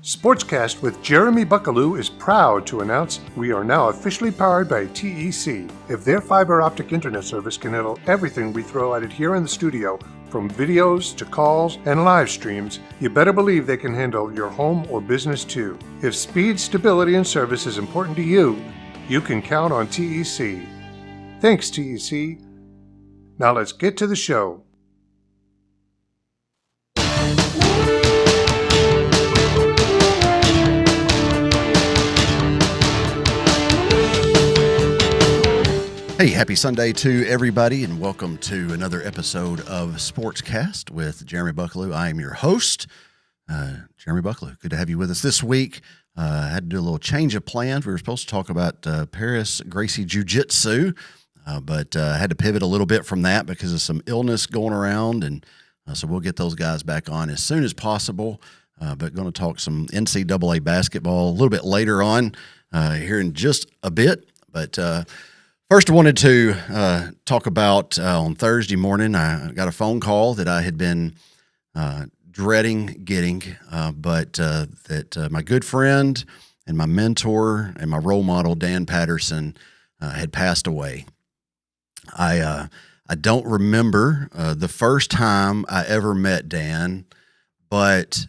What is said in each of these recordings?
SportsCast with Jeremy Buckelew is proud to announce we are now officially powered by TEC. If their fiber optic internet service can handle everything we throw at it here in the studio, from videos to calls and live streams, you better believe they can handle your home or business too. If speed, stability, and service is important to you, you can count on TEC. Thanks, TEC. Now let's get to the show. Hey, happy Sunday to everybody, and welcome to another episode of SportsCast with Jeremy Buckelew. I am your host, Jeremy Buckelew. Good to have you with us this week. I had to do a little change of plans. We were supposed to talk about Paris Gracie Jiu-Jitsu, but I had to pivot a little bit from that because of some illness going around, and so we'll get those guys back on as soon as possible. But going to talk some NCAA basketball a little bit later on here in just a bit, but first, I wanted to talk about on Thursday morning, I got a phone call that I had been dreading getting, but that my good friend and my mentor and my role model, Dan Patterson, had passed away. I don't remember the first time I ever met Dan, but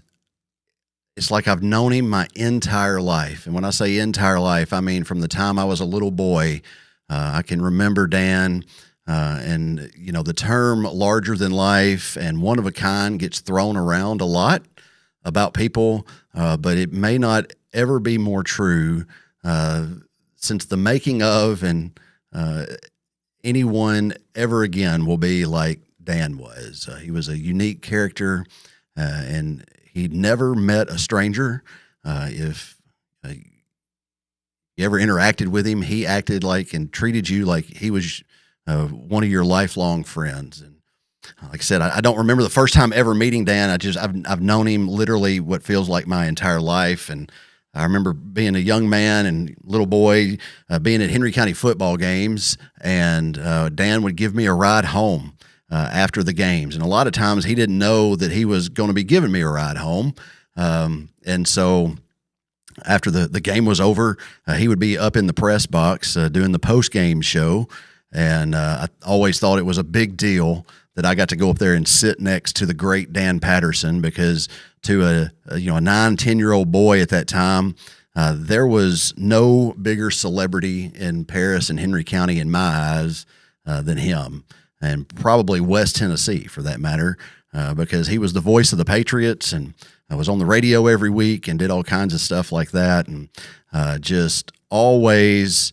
it's like I've known him my entire life. And when I say entire life, I mean from the time I was a little boy. I can remember Dan, and, you know, the term larger than life and one of a kind gets thrown around a lot about people, but it may not ever be more true since the making of and anyone ever again will be like Dan was. He was a unique character, and he'd never met a stranger. If you ever interacted with him, he acted like and treated you like he was one of your lifelong friends. And like I said, I don't remember the first time ever meeting Dan. I've known him literally what feels like my entire life. And I remember being a young man and little boy being at Henry County football games, and Dan would give me a ride home after the games. And a lot of times he didn't know that he was going to be giving me a ride home. And so after the game was over, he would be up in the press box doing the post-game show, and I always thought it was a big deal that I got to go up there and sit next to the great Dan Patterson, because to a 9-10-year-old boy at that time, there was no bigger celebrity in Paris and Henry County in my eyes than him, and probably West Tennessee for that matter, because he was the voice of the Patriots, and I was on the radio every week and did all kinds of stuff like that, and just always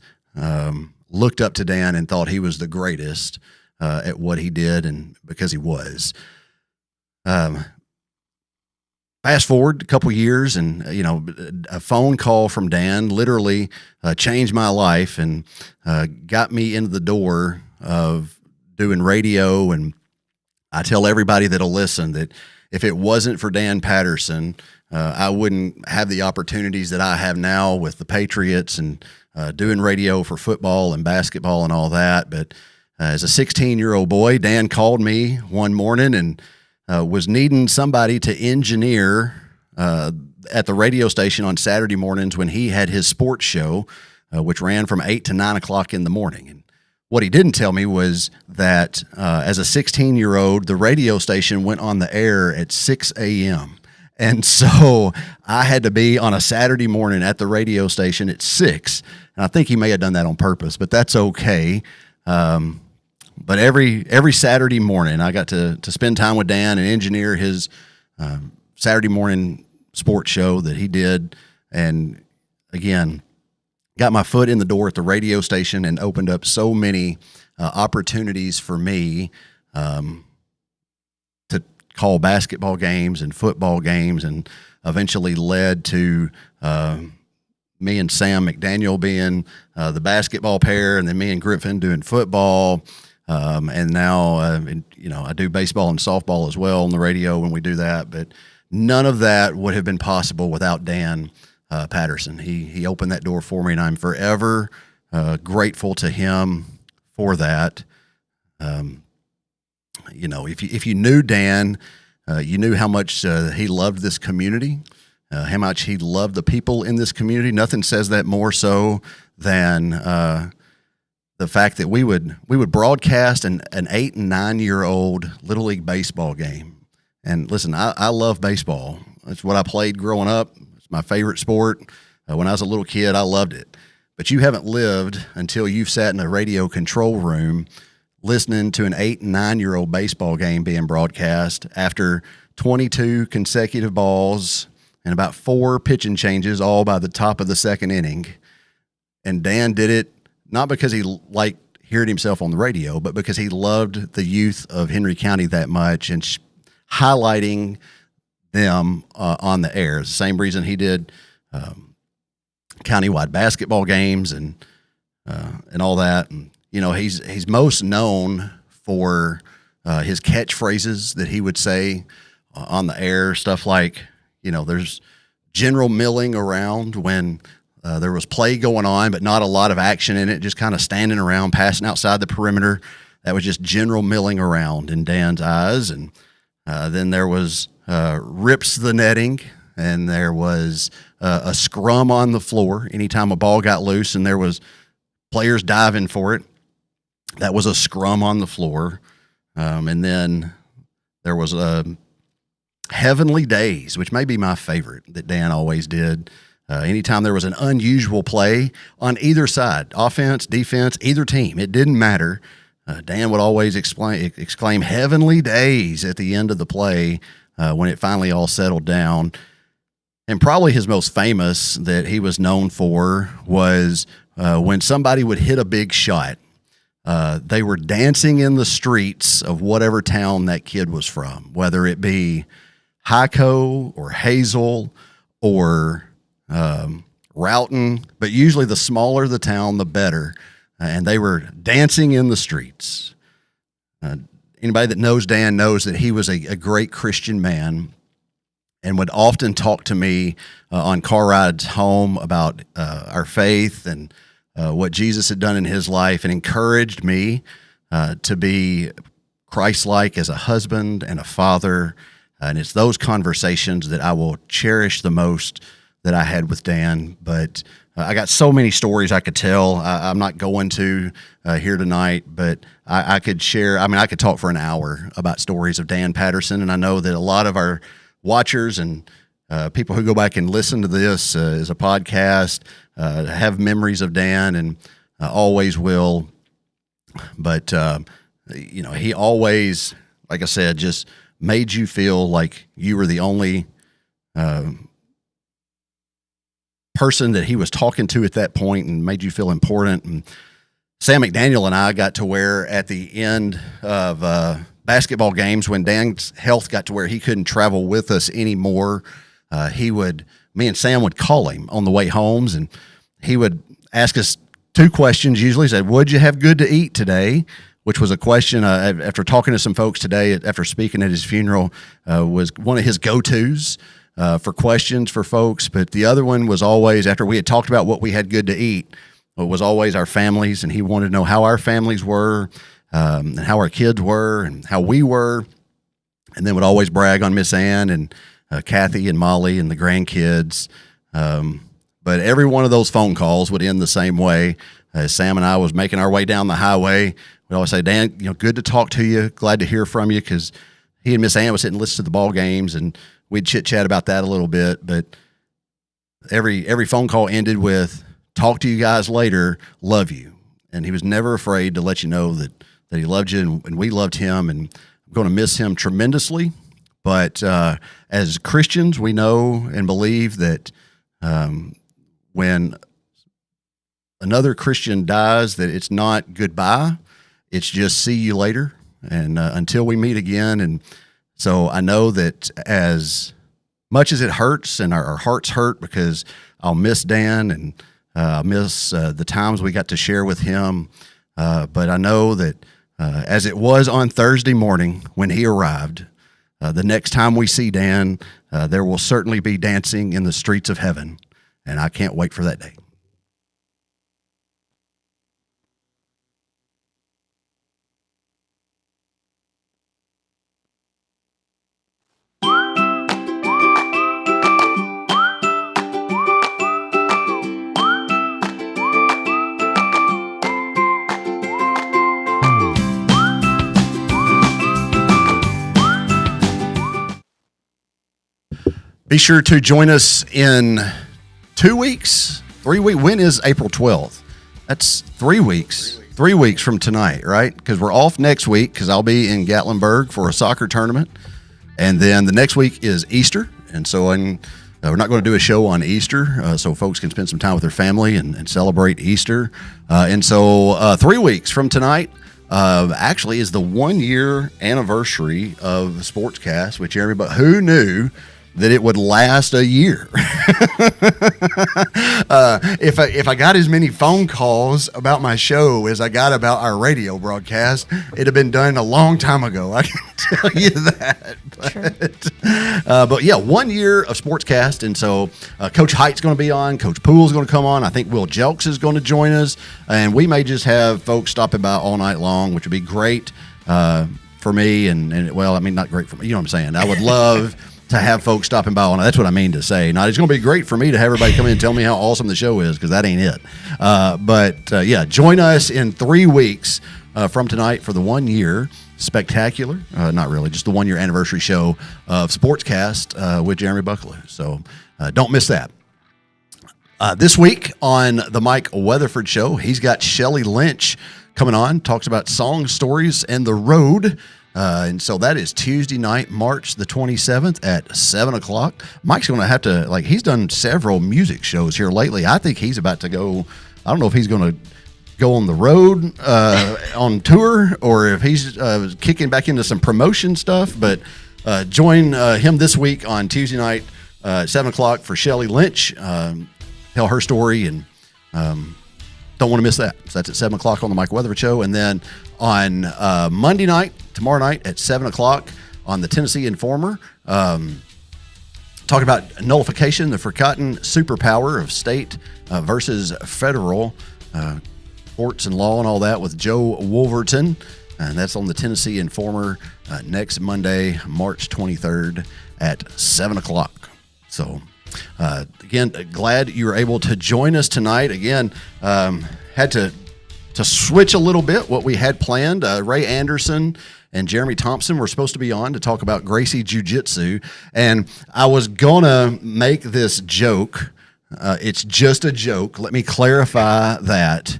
looked up to Dan and thought he was the greatest at what he did, and because he was. Fast forward a couple years, and a phone call from Dan literally changed my life and got me into the door of doing radio. And I tell everybody that'll listen that if it wasn't for Dan Patterson, I wouldn't have the opportunities that I have now with the Patriots and doing radio for football and basketball and all that. But as a 16-year-old boy, Dan called me one morning and was needing somebody to engineer at the radio station on Saturday mornings when he had his sports show, which ran from 8 to 9 o'clock in the morning. And what he didn't tell me was that as a 16-year-old, the radio station went on the air at 6 a.m. And so I had to be on a Saturday morning at the radio station at 6. And I think he may have done that on purpose, but that's okay. But every Saturday morning, I got to spend time with Dan and engineer his Saturday morning sports show that he did. And again, got my foot in the door at the radio station and opened up so many opportunities for me to call basketball games and football games, and eventually led to me and Sam McDaniel being the basketball pair, and then me and Griffin doing football. And now, I do baseball and softball as well on the radio when we do that. But none of that would have been possible without Dan Patterson. He opened that door for me, and I'm forever grateful to him for that. If you knew Dan, you knew how much he loved this community. how much he loved the people in this community. Nothing says that more so than the fact that we would broadcast an 8 and 9 year old Little League baseball game. And listen, I love baseball. It's what I played growing up. It's my favorite sport. When I was a little kid, I loved it. But you haven't lived until you've sat in a radio control room listening to an 8 and 9 year old baseball game being broadcast after 22 consecutive balls and about 4 pitching changes, all by the top of the second inning. And Dan did it not because he liked hearing himself on the radio, but because he loved the youth of Henry County that much and highlighting them on the air. It's the same reason he did countywide basketball games and all that. And he's most known for his catchphrases that he would say on the air. Stuff like, there's general milling around when there was play going on, but not a lot of action in it, just kind of standing around, passing outside the perimeter. That was just general milling around in Dan's eyes. And then there was rips the netting, and there was a scrum on the floor. Anytime a ball got loose and there was players diving for it, that was a scrum on the floor. And then there was Heavenly Days, which may be my favorite that Dan always did. Anytime there was an unusual play on either side, offense, defense, either team, it didn't matter. Dan would always exclaim Heavenly Days at the end of the play when it finally all settled down. And probably his most famous that he was known for was when somebody would hit a big shot. They were dancing in the streets of whatever town that kid was from, whether it be Hyco or Hazel or Roughton, but usually the smaller the town, the better. And they were dancing in the streets. Anybody that knows Dan knows that he was a great Christian man and would often talk to me on car rides home about our faith and what Jesus had done in his life, and encouraged me to be Christ-like as a husband and a father. And it's those conversations that I will cherish the most that I had with Dan. But I got so many stories I could tell. I'm not going to here tonight, but I could share. I could talk for an hour about stories of Dan Patterson, and I know that a lot of our watchers and people who go back and listen to this as a podcast have memories of Dan and always will. But, he always, like I said, just made you feel like you were the only person that he was talking to at that point, and made you feel important. And Sam McDaniel and I got to where at the end of basketball games, when Dan's health got to where he couldn't travel with us anymore, me and Sam would call him on the way homes, and he would ask us 2 questions. Usually he said, "What'd you have good to eat today?" Which was a question after talking to some folks today, after speaking at his funeral, was one of his go-tos for questions for folks. But the other one was always, after we had talked about what we had good to eat, it was always our families, and he wanted to know how our families were, and how our kids were, and how we were, and then would always brag on Miss Ann and Kathy and Molly and the grandkids. But every one of those phone calls would end the same way. As Sam and I was making our way down the highway, we'd always say, "Dan, good to talk to you. Glad to hear from you," because he and Miss Ann would sit and listen to the ball games, and we'd chit chat about that a little bit. But every phone call ended with, "Talk to you guys later. Love you." And he was never afraid to let you know that he loved you, and we loved him, and I'm going to miss him tremendously. But as Christians, we know and believe that when another Christian dies, that it's not goodbye. It's just see you later, and until we meet again. And so I know that as much as it hurts, and our hearts hurt, because I'll miss Dan, and I'll miss the times we got to share with him. But I know that as it was on Thursday morning when he arrived, the next time we see Dan, there will certainly be dancing in the streets of heaven, and I can't wait for that day. Be sure to join us in 2 weeks, 3 weeks. When is April 12th? That's 3 weeks. 3 weeks from tonight, right? Because we're off next week because I'll be in Gatlinburg for a soccer tournament. And then the next week is Easter. And so we're not going to do a show on Easter so folks can spend some time with their family and celebrate Easter. And so 3 weeks from tonight actually is the 1 year anniversary of SportsCast with Jeremy. But who knew that it would last a year? If I got as many phone calls about my show as I got about our radio broadcast, it'd have been done a long time ago. I can tell you that. But yeah, 1 year of SportsCast, and so Coach Height's going to be on, Coach Poole's going to come on. I think Will Jelks is going to join us, and we may just have folks stopping by all night long, which would be great for me. And well, I mean, not great for me. You know what I'm saying? I would love to have folks stopping by on it. That's what I mean to say. Now, it's going to be great for me to have everybody come in and tell me how awesome the show is, because that ain't it. But yeah, join us in 3 weeks from tonight for the 1 year spectacular, not really, just the 1 year anniversary show of SportsCast with Jeremy Buckelew. So don't miss that. This week on the Mike Weatherford Show, he's got Shelly Lynch coming on, talks about song stories and the road. And so that is Tuesday night, March the 27th at 7 o'clock. Mike's going to have to, he's done several music shows here lately. I think he's about to go, I don't know if he's going to go on the road on tour or if he's kicking back into some promotion stuff. But join him this week on Tuesday night, 7 o'clock for Shelly Lynch. Tell her story and don't want to miss that. So that's at 7 o'clock on the Mike Weatherford Show. And then on Monday night, tomorrow night at 7 o'clock on the Tennessee Informer, talking about nullification, the forgotten superpower of state versus federal courts and law and all that with Joe Wolverton. And that's on the Tennessee Informer next Monday, March 23rd at 7 o'clock. So again, glad you were able to join us tonight. Again, had to switch a little bit what we had planned. Ray Anderson and Jeremy Thompson were supposed to be on to talk about Gracie Jiu-Jitsu. And I was going to make this joke. It's just a joke. Let me clarify that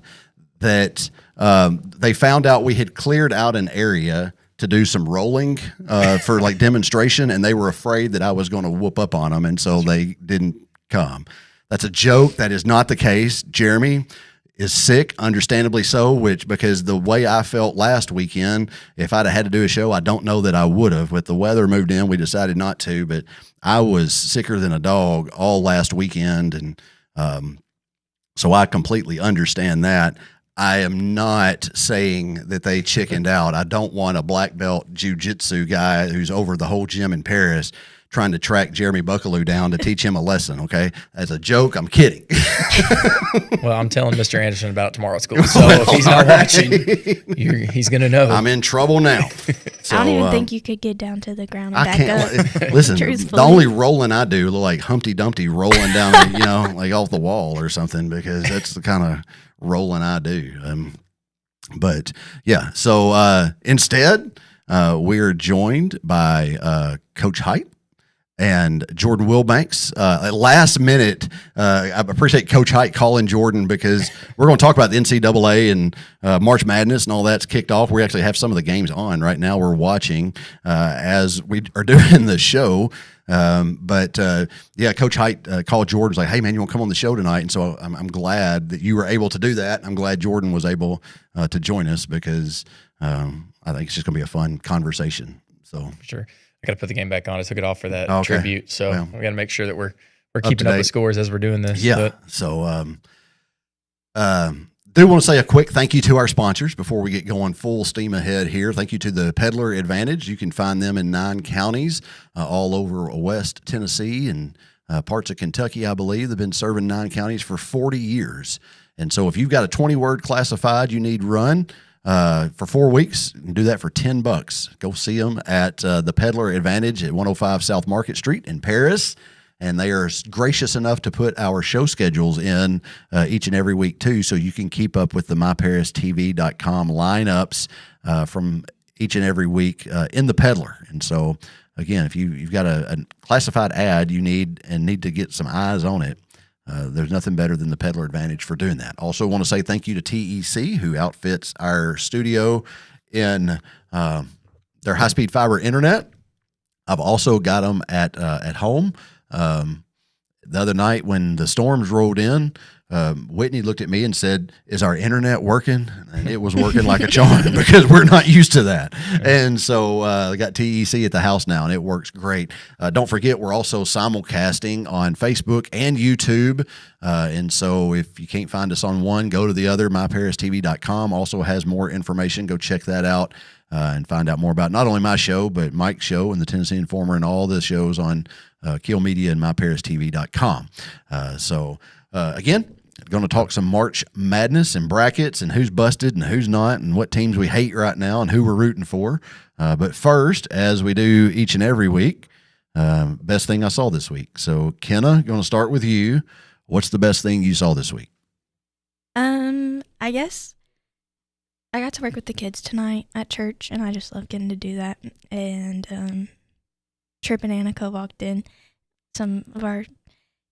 they found out we had cleared out an area to do some rolling for demonstration, and they were afraid that I was going to whoop up on them, and so they didn't come. That's a joke. That is not the case. Jeremy is sick, understandably so, because the way I felt last weekend, if I'd have had to do a show, I don't know that I would have. With the weather moved in, we decided not to, but I was sicker than a dog all last weekend, and so I completely understand that. I am not saying that they chickened out. I don't want a black belt jiu-jitsu guy who's over the whole gym in Paris trying to track Jeremy Buckelew down to teach him a lesson, okay? As a joke, I'm kidding. Well, I'm telling Mr. Anderson about it tomorrow at school, so if he's not watching, he's going to know. I'm in trouble now. So, I don't even think you could get down to the ground and back up. Listen, the only rolling I do look like Humpty Dumpty rolling down, off the wall or something, because that's the kind of rolling I do. But yeah, so instead, we're joined by Coach Height and Jordan Wilbanks. At last minute, I appreciate Coach Height calling Jordan, because we're going to talk about the NCAA and March Madness and all that's kicked off. We actually have some of the games on right now. We're watching as we are doing the show. But Coach Height called Jordan, was like, "Hey man, you want to come on the show tonight?" And so I'm glad that you were able to do that. I'm glad Jordan was able to join us, because I think it's just going to be a fun conversation. So For sure. I got to put the game back on. I took it off for that tribute. So we got to make sure that we're keeping up with scores as we're doing this. Yeah. So do want to say a quick thank you to our sponsors before we get going full steam ahead here. Thank you to the Peddler Advantage. You can find them in 9 counties all over West Tennessee and parts of Kentucky, I believe. They've been serving 9 counties for 40 years. And so if you've got a 20-word classified you need run for 4 weeks, you can do that for $10. Go see them at the Peddler Advantage at 105 South Market Street in Paris. And they are gracious enough to put our show schedules in each and every week, too, so you can keep up with the myparistv.com lineups from each and every week in the Peddler. And so again, if you've got a classified ad you need to get some eyes on it, there's nothing better than the Peddler Advantage for doing that. Also want to say thank you to TEC, who outfits our studio in their high-speed fiber internet. I've also got them at home. The other night when the storms rolled in, Whitney looked at me and said, "Is our internet working?" And it was working like a charm because we're not used to that. And so I got TEC at the house now, and it works great. Don't forget, we're also simulcasting on Facebook and YouTube. And so if you can't find us on one, go to the other. MyParisTV.com also has more information. Go check that out and find out more about not only my show, but Mike's show and the Tennessee Informer and all the shows on Keel Media and MyParisTV.com. Again, going to talk some March Madness and brackets and who's busted and who's not and what teams we hate right now and who we're rooting for. But first, as we do each and every week, best thing I saw this week. So, Kenna, going to start with you. What's the best thing you saw this week? I guess I got to work with the kids tonight at church, and I just love getting to do that. And Trip and Annika walked in, some of our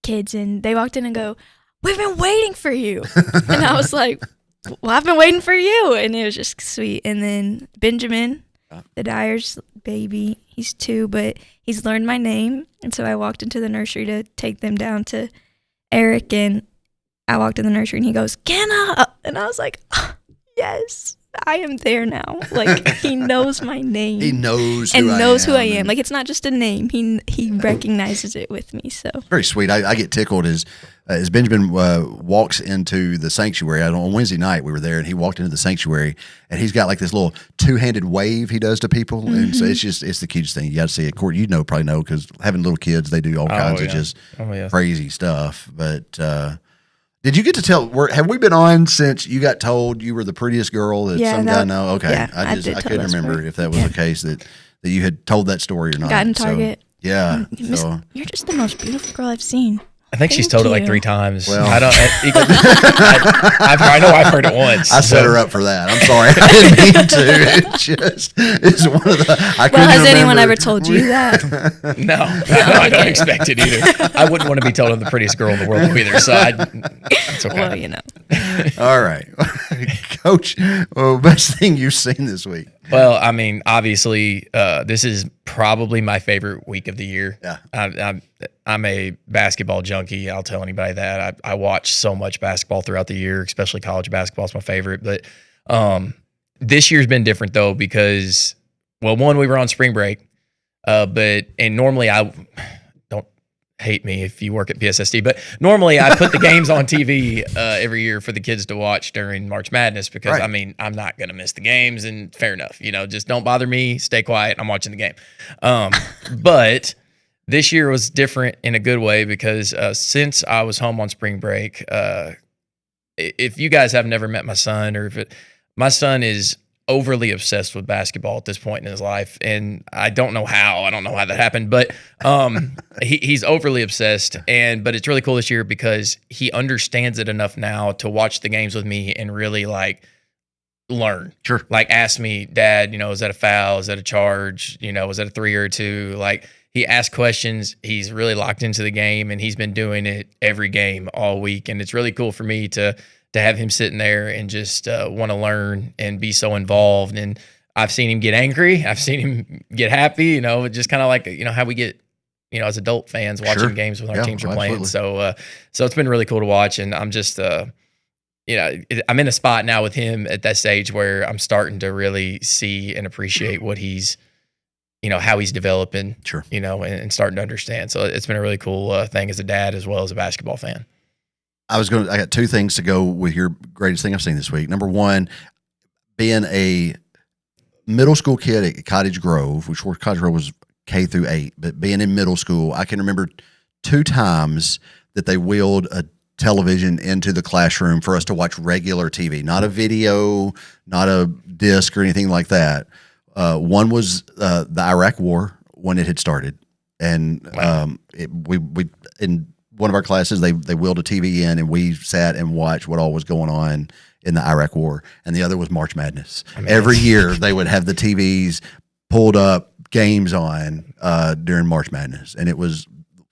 kids, and they walked in and go, "We've been waiting for you." And I was like, "Well, I've been waiting for you." And it was just sweet. And then Benjamin, the Dyer's baby, he's 2, but he's learned my name. And so I walked into the nursery to take them down to Eric, and I walked in the nursery and he goes, "Kenna!" And I was like, oh, yes, I am there now. Like, he knows my name. He knows who I am. Like, it's not just a name. He recognizes it with me. So very sweet. I get tickled as Benjamin walks into the sanctuary. On Wednesday night we were there, and he walked into the sanctuary, and he's got like this little 2-handed wave he does to people, and so it's the cutest thing. You got to see it. Court, probably know because having little kids, they do all kinds of just crazy stuff. But did you get to tell? Have we been on since you got told you were the prettiest girl that some guy know? Okay, yeah, I couldn't remember if that was the case that you had told that story or not. Got in Target. So, yeah, you're just the most beautiful girl I've seen. I think she's told it like 3 times. Well, I know I've heard it once. I set her up for that. I'm sorry. I didn't mean to. It's one of the. Has anyone ever told you that? No, I don't expect it either. I wouldn't want to be told I'm the prettiest girl in the world either. So it's okay. Well, All right, Coach. Best thing you've seen this week? Well, I mean, obviously, this is probably my favorite week of the year. Yeah. I'm a basketball junkie. I'll tell anybody that. I watch so much basketball throughout the year, especially college basketball is my favorite. But this year's been different, though, because, well, one, we were on spring break. And normally I don't hate me if you work at PSSD, but normally I put the games on TV every year for the kids to watch during March Madness because, right. I mean, I'm not going to miss the games, and fair enough. Just don't bother me. Stay quiet. I'm watching the game. But this year was different in a good way because since I was home on spring break, if you guys have never met my son, my son is overly obsessed with basketball at this point in his life, and I don't know how that happened, but he's overly obsessed. But it's really cool this year because he understands it enough now to watch the games with me and really learn. Sure. Ask me, "Dad, is that a foul? Is that a charge? Was that a 3 or a 2?" He asks questions. He's really locked into the game, and he's been doing it every game all week. And it's really cool for me to have him sitting there and just want to learn and be so involved. And I've seen him get angry. I've seen him get happy, just kind of how we get, as adult fans watching games when our teams are playing. Absolutely. So it's been really cool to watch. And I'm just, I'm in a spot now with him at that stage where I'm starting to really see and appreciate what he's, how he's developing, sure. And starting to understand. So it's been a really cool thing as a dad as well as a basketball fan. I got 2 things to go with your greatest thing I've seen this week. Number 1, being a middle school kid at Cottage Grove, which Cottage Grove was K through 8, but being in middle school, I can remember 2 times that they wheeled a television into the classroom for us to watch regular TV, not a video, not a disc or anything like that. One was the Iraq War when it had started, and we in one of our classes they wheeled a TV in, and we sat and watched what all was going on in the Iraq War. And the other was March Madness. Every year they would have the TVs pulled up, games on during March Madness, and it was,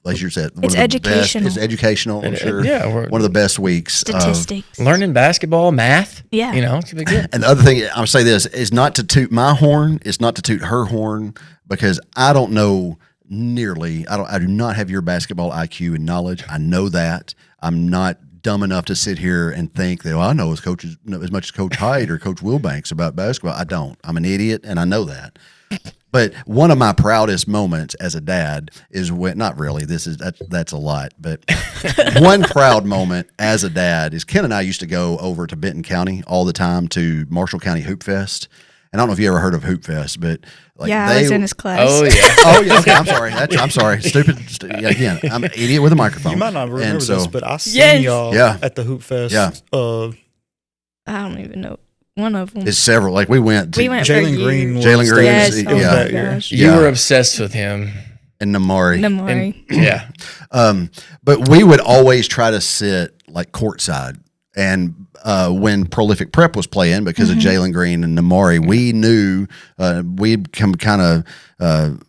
as you said, It's educational. It's educational, I'm sure. Yeah, one of the best weeks. Statistics. Learning basketball, math. Yeah. It's gonna be good. And the other thing, I'll say this, is not to toot my horn, it's not to toot her horn, because I don't know I do not have your basketball IQ and knowledge. I know that. I'm not dumb enough to sit here and think that, well, I know as much as Coach Hyde or Coach Wilbanks about basketball. I don't. I'm an idiot, and I know that. But one of my proudest moments as a dad is when, not really, that's a lot, but one proud moment as a dad is Ken and I used to go over to Benton County all the time to Marshall County Hoop Fest. And I don't know if you ever heard of Hoop Fest, but I was in his class. Oh, yeah. Oh, yeah. Okay, I'm sorry. I'm sorry. Stupid. Again, I'm an idiot with a microphone. You might not remember this, but I seen Yes. y'all Yeah. at the Hoop Fest. Yeah. I don't even know. One of them. It's several. Like we went for Jalen Green. Jalen was Green. Yes. It Oh was yeah. that my year. gosh. You were obsessed with him. and Namari. And, yeah. But we would always try to sit like courtside. And when Prolific Prep was playing, because of Jalen Green and Namari, we knew we'd come kind of.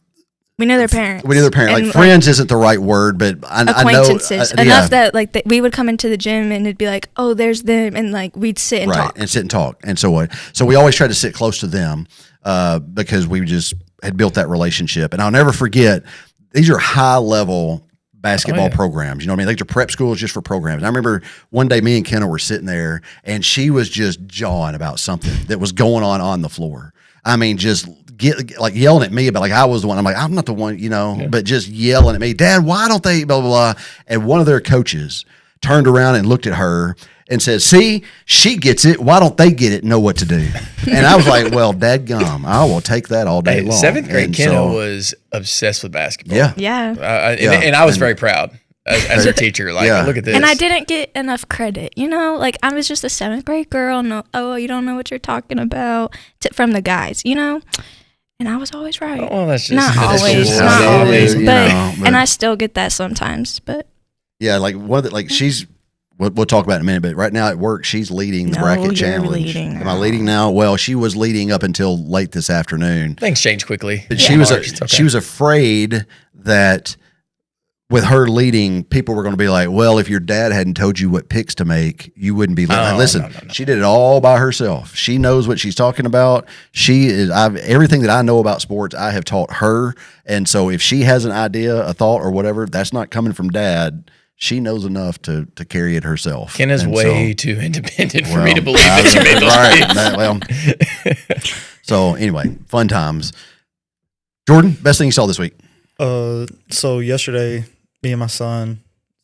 We knew their parents. We knew their parents. And, like friends isn't the right word, but I know acquaintances yeah. enough that we would come into the gym and it'd be like, oh, there's them, and we'd sit and right, talk. and sit and talk, and so on. So we always tried to sit close to them because we just had built that relationship. And I'll never forget, these are high level basketball programs. You know what I mean? These are prep schools just for programs. And I remember one day me and Kenna were sitting there, and she was just jawing about something that was going on the floor. I mean, just yelling at me about I was the one. I'm like, I'm not the one, but just yelling at me, Dad, why don't they blah, blah, blah. And one of their coaches turned around and looked at her and said, see, she gets it. Why don't they get it and know what to do? And I was like, well, dadgum, I will take that all day long. 7th grade and Kenna was obsessed with basketball. Yeah. Yeah. And I was very proud as a teacher. Look at this. And I didn't get enough credit, I was just a 7th grade girl. No, you don't know what you're talking about from the guys, And I was always right. Well, that's just not that's always, just not how it always, is, but but and I still get that sometimes. But yeah, she's. We'll talk about it in a minute, but right now at work, she's leading the bracket you're challenge. leading Am I leading now? Well, she was leading up until late this afternoon. Things change quickly. But she was afraid that with her leading, people were going to be like, well, if your dad hadn't told you what picks to make, you wouldn't be leading. Listen, no. She did it all by herself. She knows what she's talking about. Everything that I know about sports, I have taught her. And so if she has an idea, a thought, or whatever, that's not coming from dad. She knows enough to carry it herself. Kenna's way too independent for me to believe that she made those picks. So anyway, fun times. Jordan, best thing you saw this week? So yesterday, me and my son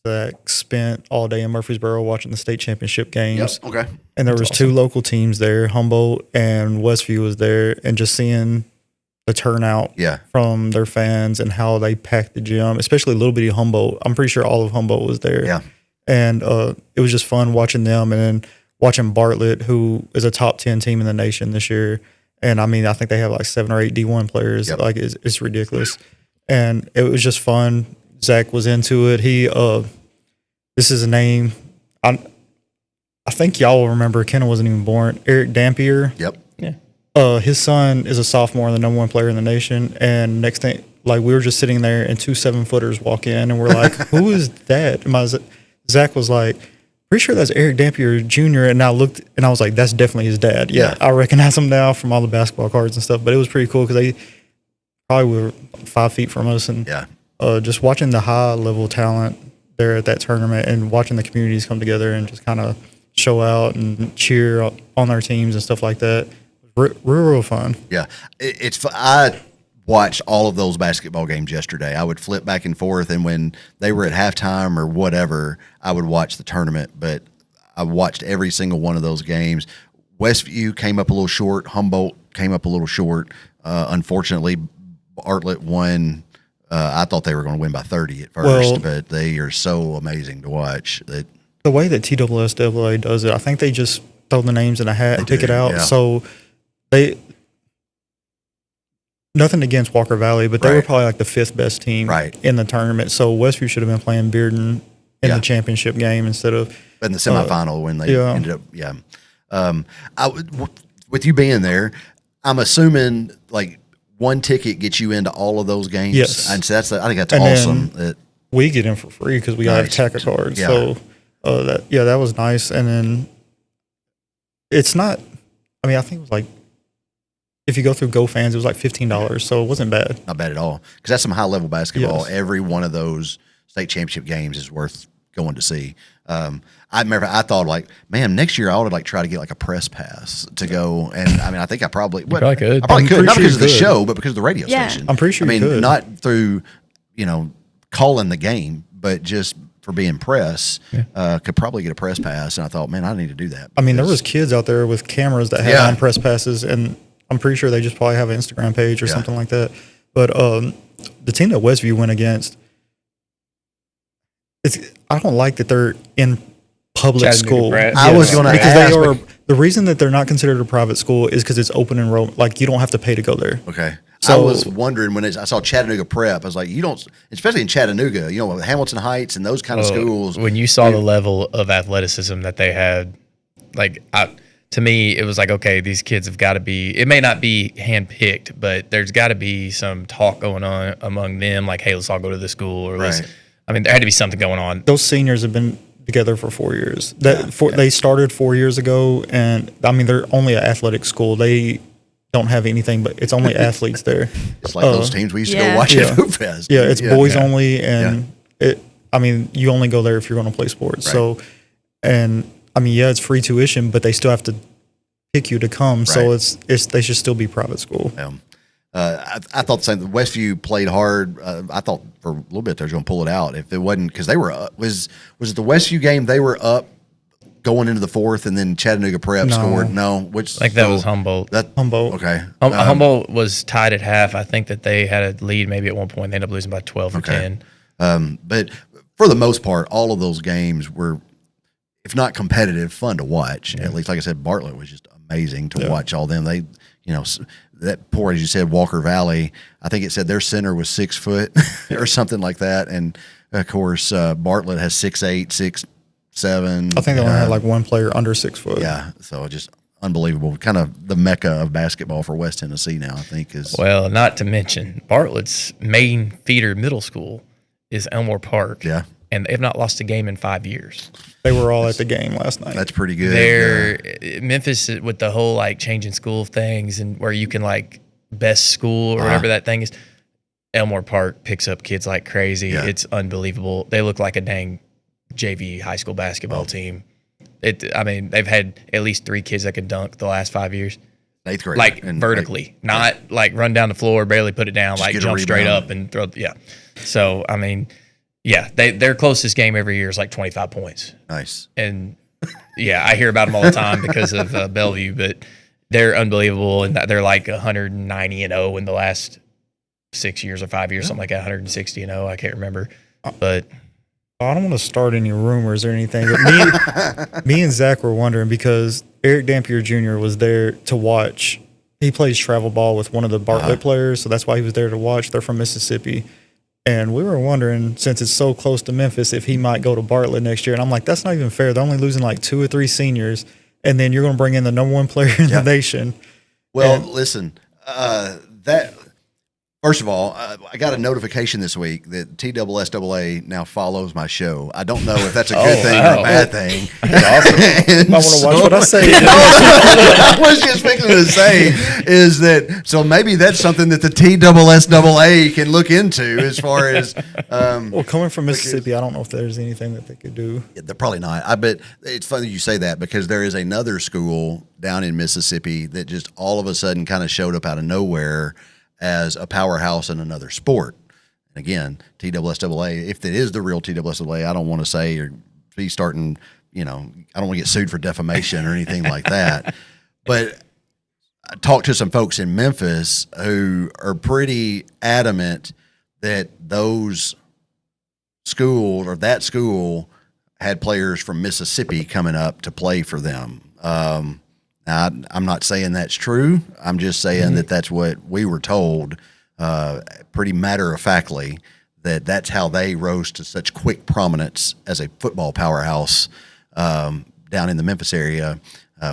Zach spent all day in Murfreesboro watching the state championship games. Yep. Okay. And there was two local teams there, Humboldt and Westview was there, and just seeing the turnout from their fans and how they packed the gym, especially little bitty Humboldt. I'm pretty sure all of Humboldt was there. Yeah. And it was just fun watching them, and then watching Bartlett, who is a top 10 team in the nation this year. And I mean, I think they have 7 or 8 D1 players. Yep. It's ridiculous. And it was just fun. Zach was into it. This is a name. I think y'all will remember. Kenna wasn't even born. Eric Dampier. Yep. Yeah. His son is a sophomore and the #1 player in the nation. And next thing, we were just sitting there, and 2 7-footers walk in, and we're like, "Who is that?" And Zach was like, "Pretty sure that's Eric Dampier Jr." And I looked, and I was like, "That's definitely his dad." Yeah, I recognize him now from all the basketball cards and stuff. But it was pretty cool because they probably were 5 feet from us, and just watching the high level talent there at that tournament, and watching the communities come together and just kind of show out and cheer on their teams and stuff like that. Real fun. Yeah, I watched all of those basketball games yesterday. I would flip back and forth, and when they were at halftime or whatever, I would watch the tournament. But I watched every single one of those games. Westview came up a little short. Humboldt came up a little short. Unfortunately, Bartlett won. I thought they were going to win by 30 at first, but they are so amazing to watch. The way that TSSAA does it, I think they just throw the names in a hat and pick it out. Yeah. So nothing against Walker Valley, but they were probably the 5th best team in the tournament. So Westview should have been playing Bearden in the championship game instead of in the semifinal when they ended up. Yeah, with you being there, I'm assuming one ticket gets you into all of those games. Yes. And so I think that's And awesome. then we get in for free because we got Nice. a TACA card. Yeah. So that was nice. And then it's not. I mean, I think it was like if you go through GoFans, it was like $15, so it wasn't bad. Not bad at all, because that's some high level basketball. Yes. Every one of those state championship games is worth going to see. I remember I thought like, man, next year I ought to like try to get like a press pass to go. And I mean, I think I probably probably could. I probably I'm could, pretty not sure because of you the could. show, but because of the radio Yeah. station. I'm pretty sure I you mean, could. not through calling the game, but just for being press. Could probably get a press pass. And I thought, man, I need to do that. I mean, there because- was kids out there with cameras that had Yeah. on press passes, and I'm pretty sure they just probably have an Instagram page or Yeah. something like that. But the team that Westview went against, I don't like that they're in public Chattanooga school. Brad. I was gonna because ask, they are. The reason that they're not considered a private school is because it's open enrollment. Like you don't have to pay to go there. Okay. So- I was wondering when I saw Chattanooga Prep, I was like, you don't, especially in Chattanooga, Hamilton Heights and those kind of schools. When you saw the level of athleticism that they had, to me, it was like, okay, these kids have got to be. It may not be handpicked, but there's got to be some talk going on among them. Like, hey, let's all go to this school, or let's. Right. I mean, there had to be something going on. Those seniors have been together for 4 years. They started 4 years ago, and I mean they're only an athletic school. They don't have anything, but it's only athletes there. It's like those teams we used to go Yeah. watch Yeah. at Hoop Fest. Yeah, it's boys Yeah. only, and you only go there if you're going to play sports. Right. So, and I mean, yeah, it's free tuition, but they still have to pick you to come. So Right. they should still be private school. I thought the same. Westview played hard. I thought for a little bit they were going to pull it out if it wasn't because they were up. Was it the Westview game? They were up going into the fourth, and then Chattanooga Prep No. scored. No, which That was Humboldt. Humboldt. Okay. Humboldt was tied at half. I think that they had a lead maybe at one point. They ended up losing by 12 or 10. But for the most part, all of those games were, if not competitive, fun to watch. At least, like I said, Bartlett was just amazing to watch all them. They, that poor, as you said, Walker Valley, I think it said their center was 6 foot or something like that. And of course, Bartlett has 6'8", 6'7". I think they only had like one player under 6 foot. Yeah. So just unbelievable. Kind of the mecca of basketball for West Tennessee now, I think is. Well, not to mention Bartlett's main feeder middle school is Elmore Park. Yeah. And they've not lost a game in 5 years. They were all at the game last night. That's pretty good. They're Memphis with the whole like changing school things and where you can like best school or whatever that thing is. Elmore Park picks up kids like crazy. Yeah. It's unbelievable. They look like a dang JV high school basketball team. I mean, they've had at least 3 kids that can dunk the last 5 years. 8th grade. Like And, vertically, not like run down the floor, barely put it down, Just like get a jump straight rebound. up and throw. Yeah. So, I mean, yeah, their closest game every year is like 25 points. Nice. And yeah, I hear about them all the time because of Bellevue, but they're unbelievable. And they're like 190-0 in the last 6 years or 5 years, something like that, 160-0. I can't remember. But I don't want to start any rumors or anything, but me and Zach were wondering because Eric Dampier Jr. was there to watch. He plays travel ball with one of the Bartlett players, so that's why he was there to watch. They're from Mississippi. And we were wondering, since it's so close to Memphis, if he might go to Bartlett next year. And I'm like, that's not even fair. They're only losing like 2 or 3 seniors, and then you're going to bring in the number 1 player in the nation. Well, And- listen, that first of all, I got a notification this week that TSSAA now follows my show. I don't know if that's a good thing or wow. a bad thing. I want to watch what I say. I was just fixing to say is that so maybe that's something that the TSSAA can look into as far as Well, coming from Mississippi, I don't know if there's anything that they could do. they're probably not. I bet it's funny you say that because there is another school down in Mississippi that just all of a sudden kind of showed up out of nowhere as a powerhouse in another sport. And again, TSSAA, if it is the real TSSAA, I don't want to say or be starting, I don't want to get sued for defamation or anything like that. But I talked to some folks in Memphis who are pretty adamant that those schools or that school had players from Mississippi coming up to play for them. Now, I'm not saying that's true. I'm just saying that that's what we were told pretty matter-of-factly, that that's how they rose to such quick prominence as a football powerhouse down in the Memphis area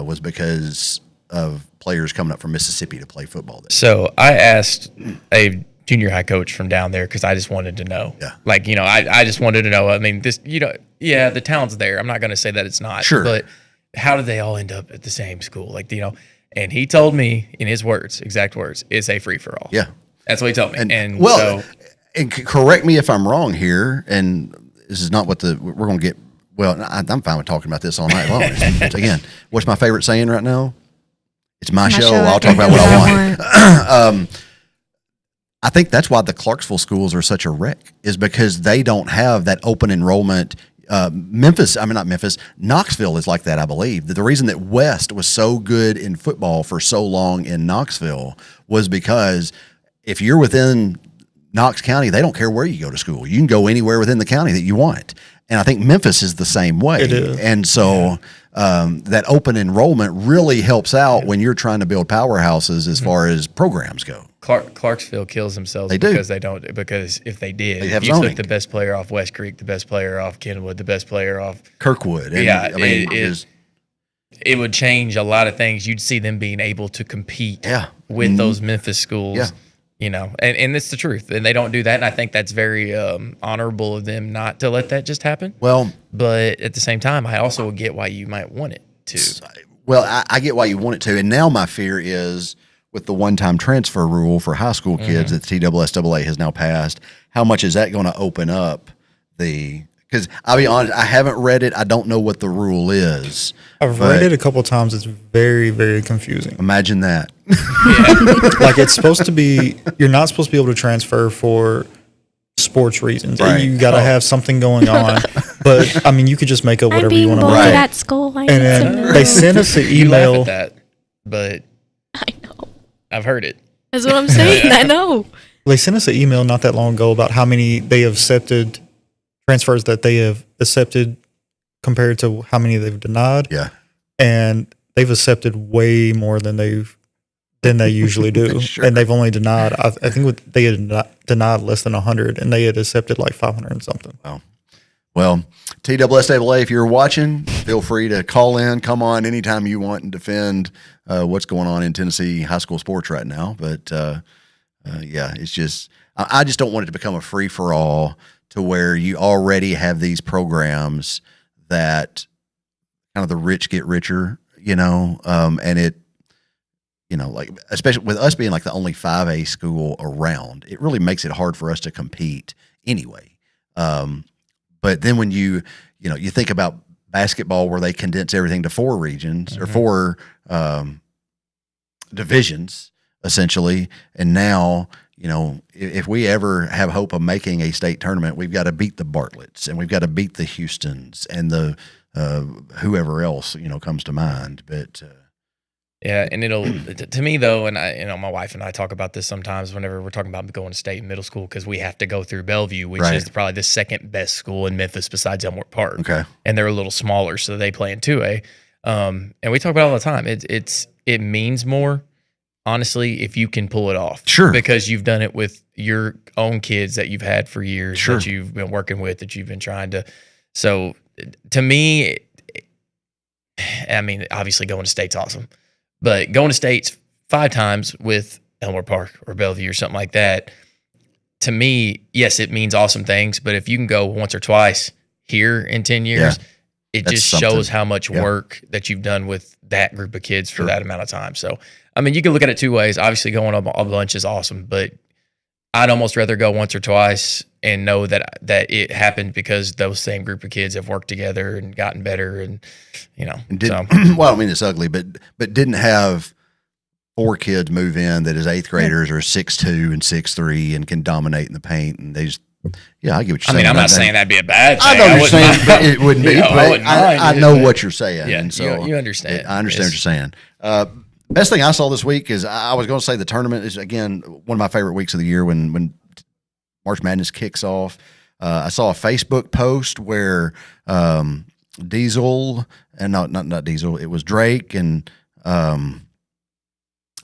was because of players coming up from Mississippi to play football there. So I asked a junior high coach from down there because I just wanted to know. Yeah. Like, I just wanted to know. I mean, this, yeah, the talent's there. I'm not going to say that it's not. Sure. But how did they all end up at the same school? Like, and he told me in his words, exact words, it's a free for all. Yeah. That's what he told me. And and correct me if I'm wrong here, and this is not what we're going to get. Well, I'm fine with talking about this all night long. Again, what's my favorite saying right now? It's my show. I'll talk about what I want. I think that's why the Clarksville schools are such a wreck, is because they don't have that open enrollment. Knoxville is like that, I believe. The reason that West was so good in football for so long in Knoxville was because if you're within Knox County, they don't care where you go to school. You can go anywhere within the county that you want. And I think Memphis is the same way. It is. And so that open enrollment really helps out when you're trying to build powerhouses as far as programs go. Clarksville kills themselves because they don't. Because if they did, if you took the best player off West Creek, the best player off Kenwood, the best player off Kirkwood, it would change a lot of things. You'd see them being able to compete with those Memphis schools. Yeah. And it's the truth, and they don't do that. And I think that's very honorable of them not to let that just happen. Well, but at the same time, I also get why you might want it to. Well, I get why you want it to, and now my fear is with the one-time transfer rule for high school kids that the TSSAA has now passed. How much is that going to open up because I'll be honest, I haven't read it. I don't know what the rule is. I've read it a couple of times. It's very, very confusing. Imagine that. Like it's supposed to be, you're not supposed to be able to transfer for sports reasons. Right. You got to have something going on. But I mean, you could just make up whatever you want to bullied make. at school. And then they sent us an You laugh email. at that, but I know. I've heard it. That's what I'm saying. I know. They sent us an email not that long ago about how many they have accepted transfers that they have accepted compared to how many they've denied. Yeah. And they've accepted way more than they usually do. Sure. And they've only denied, I think they had denied less than 100, and they had accepted like 500 and something. Wow. Well, TSSAA, if you're watching, feel free to call in, come on anytime you want and defend what's going on in Tennessee high school sports right now. But yeah, it's just, I just don't want it to become a free for all to where you already have these programs that kind of the rich get richer, and it, like especially with us being like the only 5A school around, it really makes it hard for us to compete anyway. But then when you think about basketball where they condense everything to 4 regions or 4 divisions essentially, and now if we ever have hope of making a state tournament, we've got to beat the Bartletts and we've got to beat the Houstons and the whoever else comes to mind. But yeah, and it'll to me though, and my wife and I talk about this sometimes whenever we're talking about going to state middle school because we have to go through Bellevue, which is probably the second best school in Memphis besides Elmore Park. Okay, and they're a little smaller, so they play in 2A. And we talk about it all the time. It means more, honestly, if you can pull it off. Sure, because you've done it with your own kids that you've had for years, sure, that you've been working with, that you've been trying to. So to me, I mean, obviously going to state's awesome. But going to states 5 times with Elmore Park or Bellevue or something like that, to me, yes, it means awesome things. But if you can go once or twice here in 10 years, it just shows how much work that you've done with that group of kids for that amount of time. So, I mean, you can look at it 2 ways. Obviously, going up a bunch is awesome, but I'd almost rather go once or twice and know that it happened because those same group of kids have worked together and gotten better, and well, I mean, it's ugly, but didn't have 4 kids move in that is 8th graders or 6'2" and 6'3" and can dominate in the paint, and they just I get what you're saying. I mean, I'm not saying that'd be a bad thing. I know what you're saying, but it wouldn't be. I know what you're saying, yeah, and so you understand. I understand what you're saying. Best thing I saw this week is I was going to say the tournament is, again, one of my favorite weeks of the year when March Madness kicks off. I saw a Facebook post where Diesel and not Diesel, it was Drake and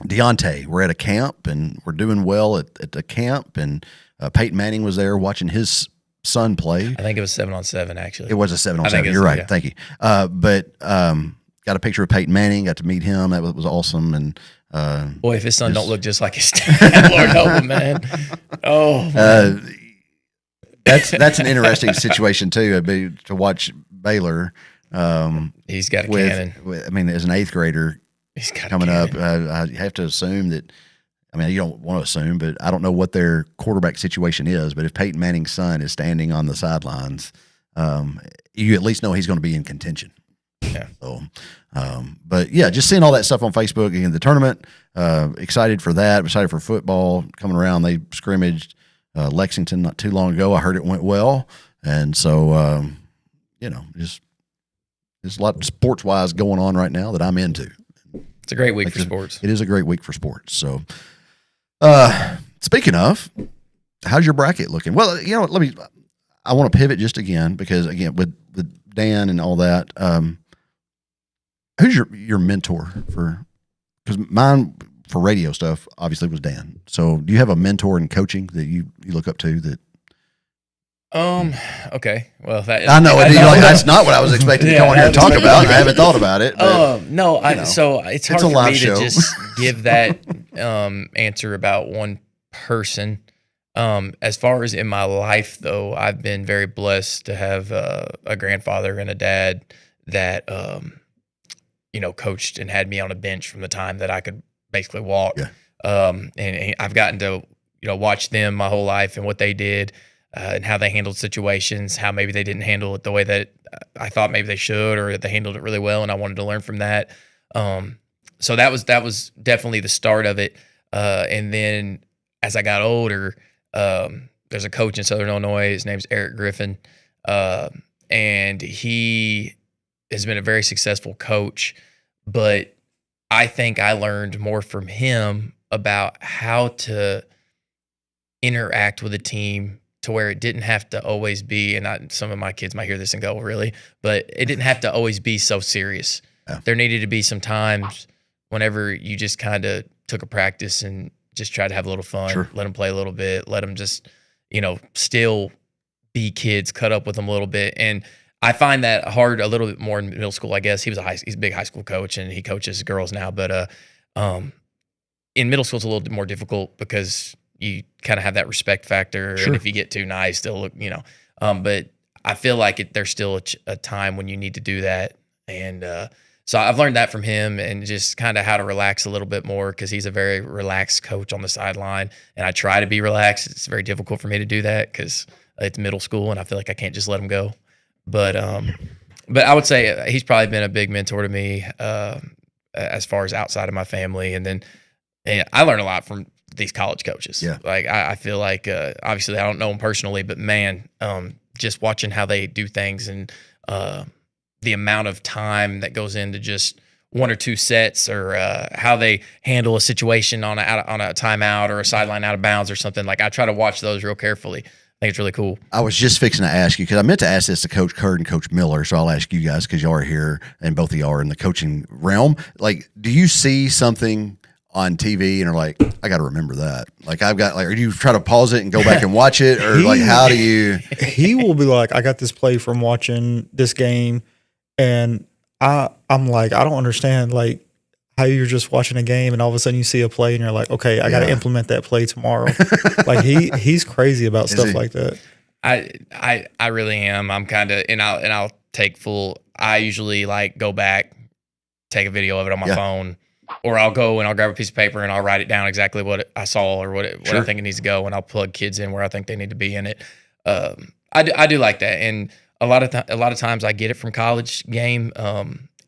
Deontay were at a camp and were doing well at the camp, and Peyton Manning was there watching his son play. I think it was 7-on-7 actually. It was a 7-on-7. You're right. Yeah. Thank you. But got a picture of Peyton Manning. Got to meet him. That was awesome. And boy, if his son don't look just like his dad, Lord help him, man. Oh, man. That's an interesting situation too. To watch Baylor. He's got a cannon. I mean, as an 8th grader He's got coming a up, cannon. I have to assume that. I mean, you don't want to assume, but I don't know what their quarterback situation is. But if Peyton Manning's son is standing on the sidelines, you at least know he's going to be in contention. Yeah. So, but yeah, just seeing all that stuff on Facebook again, the tournament, excited for that. Excited for football coming around. They scrimmaged Lexington not too long ago. I heard it went well. And so, just there's a lot sports wise going on right now that I'm into. It's a great week for sports. It is a great week for sports. So, speaking of, how's your bracket looking? Well, I want to pivot just again because with Dan and all that, who's your mentor for? Because mine for radio stuff obviously was Dan. So, do you have a mentor in coaching that you look up to? That okay. Well, that's not what I was expecting to come on here and talk about. I haven't thought about it. But, no, so it's hard a for live me show. to just give that answer about one person. As far as in my life, though, I've been very blessed to have a grandfather and a dad that coached and had me on a bench from the time that I could basically walk. Yeah. And I've gotten to watch them my whole life and what they did. And how they handled situations, how maybe they didn't handle it the way that I thought maybe they should, or they handled it really well, and I wanted to learn from that. So that was definitely the start of it. And then as I got older, there's a coach in Southern Illinois. His name's Eric Griffin, and he has been a very successful coach. But I think I learned more from him about how to interact with a team, to where it didn't have to always be, and some of my kids might hear this and go, really, but it didn't have to always be so serious. Yeah. There needed to be some times whenever you just kind of took a practice and just tried to have a little fun, Sure. let them play a little bit, let them just, still be kids, cut up with them a little bit. And I find that hard a little bit more in middle school, I guess. He's a big high school coach, and he coaches girls now, but in middle school, it's a little bit more difficult because you kind of have that respect factor. Sure. And if you get too nice, they'll look, but I feel like there's still a time when you need to do that. And so I've learned that from him, and just kind of how to relax a little bit more, because he's a very relaxed coach on the sideline. And I try to be relaxed. It's very difficult for me to do that because it's middle school and I feel like I can't just let him go. But I would say he's probably been a big mentor to me as far as outside of my family. And then I learned a lot from these college coaches. Yeah. Like I feel like obviously I don't know them personally, but man, just watching how they do things, and the amount of time that goes into just one or two sets, or how they handle a situation on a timeout or a sideline out of bounds or something. Like I try to watch those real carefully. I think it's really cool. I was just fixing to ask you, because I meant to ask this to Coach Curd and Coach Miller, so I'll ask you guys because y'all are here and both of y'all are in the coaching realm. Like, do you see something on TV and are like, I got to remember that? Like, or do you try to pause it and go back and watch it, or how do you? He will be like, I got this play from watching this game, and I'm like, I don't understand, like, how you're just watching a game and all of a sudden you see a play and you're like, okay, I got to implement that play tomorrow. Like he's crazy about stuff like that. I really am. I'm kind of, and I'll take full. I usually go back, take a video of it on my phone, or I'll go and I'll grab a piece of paper and I'll write it down exactly what I saw or what I think it needs to go, and I'll plug kids in where I think they need to be in it. I do like that, and a lot of times I get it from college game.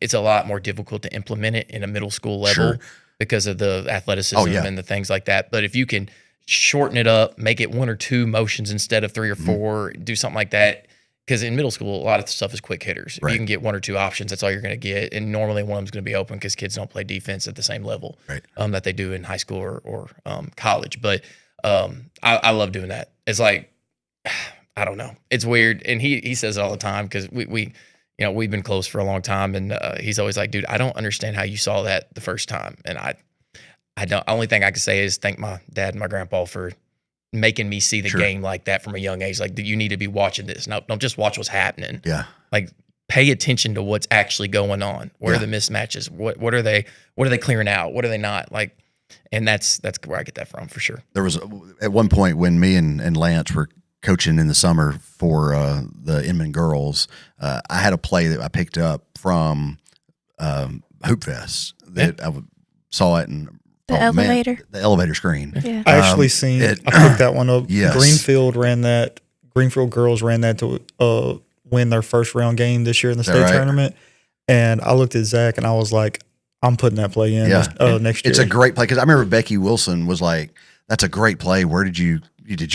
It's a lot more difficult to implement it in a middle school level because of the athleticism and the things like that. But if you can shorten it up, make it one or two motions instead of three or four, do something like that. Because in middle school, a lot of the stuff is quick hitters. If you can get one or two options, that's all you're going to get. And normally one of them's going to be open because kids don't play defense at the same level that they do in high school or college. But I love doing that. It's like, I don't know. It's weird. And he says it all the time because we've been close for a long time, and he's always like, dude, I don't understand how you saw that the first time. And I don't. Only thing I can say is thank my dad and my grandpa for making me see the game like that from a young age. Like, you need to be watching this. No, don't just watch what's happening. Yeah. Like, pay attention to what's actually going on. Where are the mismatches? What are they clearing out? What are they not? Like, and that's where I get that from for sure. There was at one point when me and Lance were coaching in the summer for the Inman girls, I had a play that I picked up from Hoop Fest that I saw it in The elevator. the elevator screen. Yeah. I actually seen. I picked that one up. Yes. Greenfield girls ran that to win their first round game this year in the state right? tournament. And I looked at Zach and I was like, I'm putting that play in next year. It's a great play because I remember Becky Wilson was like, "That's a great play. Where did you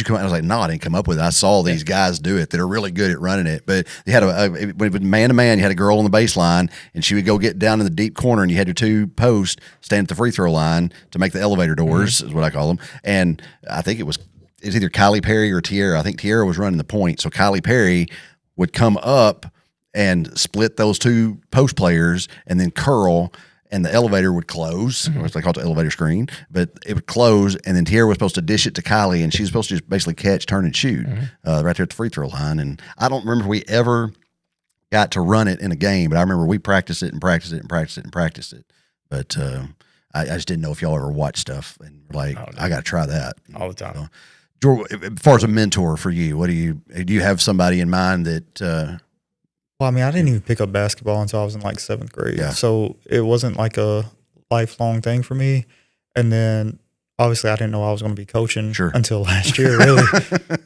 come out?" I was like, "No, I didn't come up with it. I saw these guys do it that are really good at running it." But they had when it was man to man, you had a girl on the baseline, and she would go get down in the deep corner, and you had your two posts stand at the free throw line to make the elevator doors, is what I call them. And I think it's either Kylie Perry or Tierra. I think Tierra was running the point, so Kylie Perry would come up and split those two post players, and then curl. And the elevator would close, or they call it the elevator screen, but it would close, and then Tierra was supposed to dish it to Kylie, and she was supposed to just basically catch, turn, and shoot right there at the free throw line. And I don't remember if we ever got to run it in a game, but I remember we practiced it and practiced it and practiced it and practiced it. But I just didn't know if y'all ever watched stuff and were like, I got to try that. All the time. So, George, as far as a mentor for you, do you have somebody in mind that Well, I mean, I didn't even pick up basketball until I was in like 7th grade. Yeah. So it wasn't like a lifelong thing for me. And then obviously I didn't know I was going to be coaching until last year, really.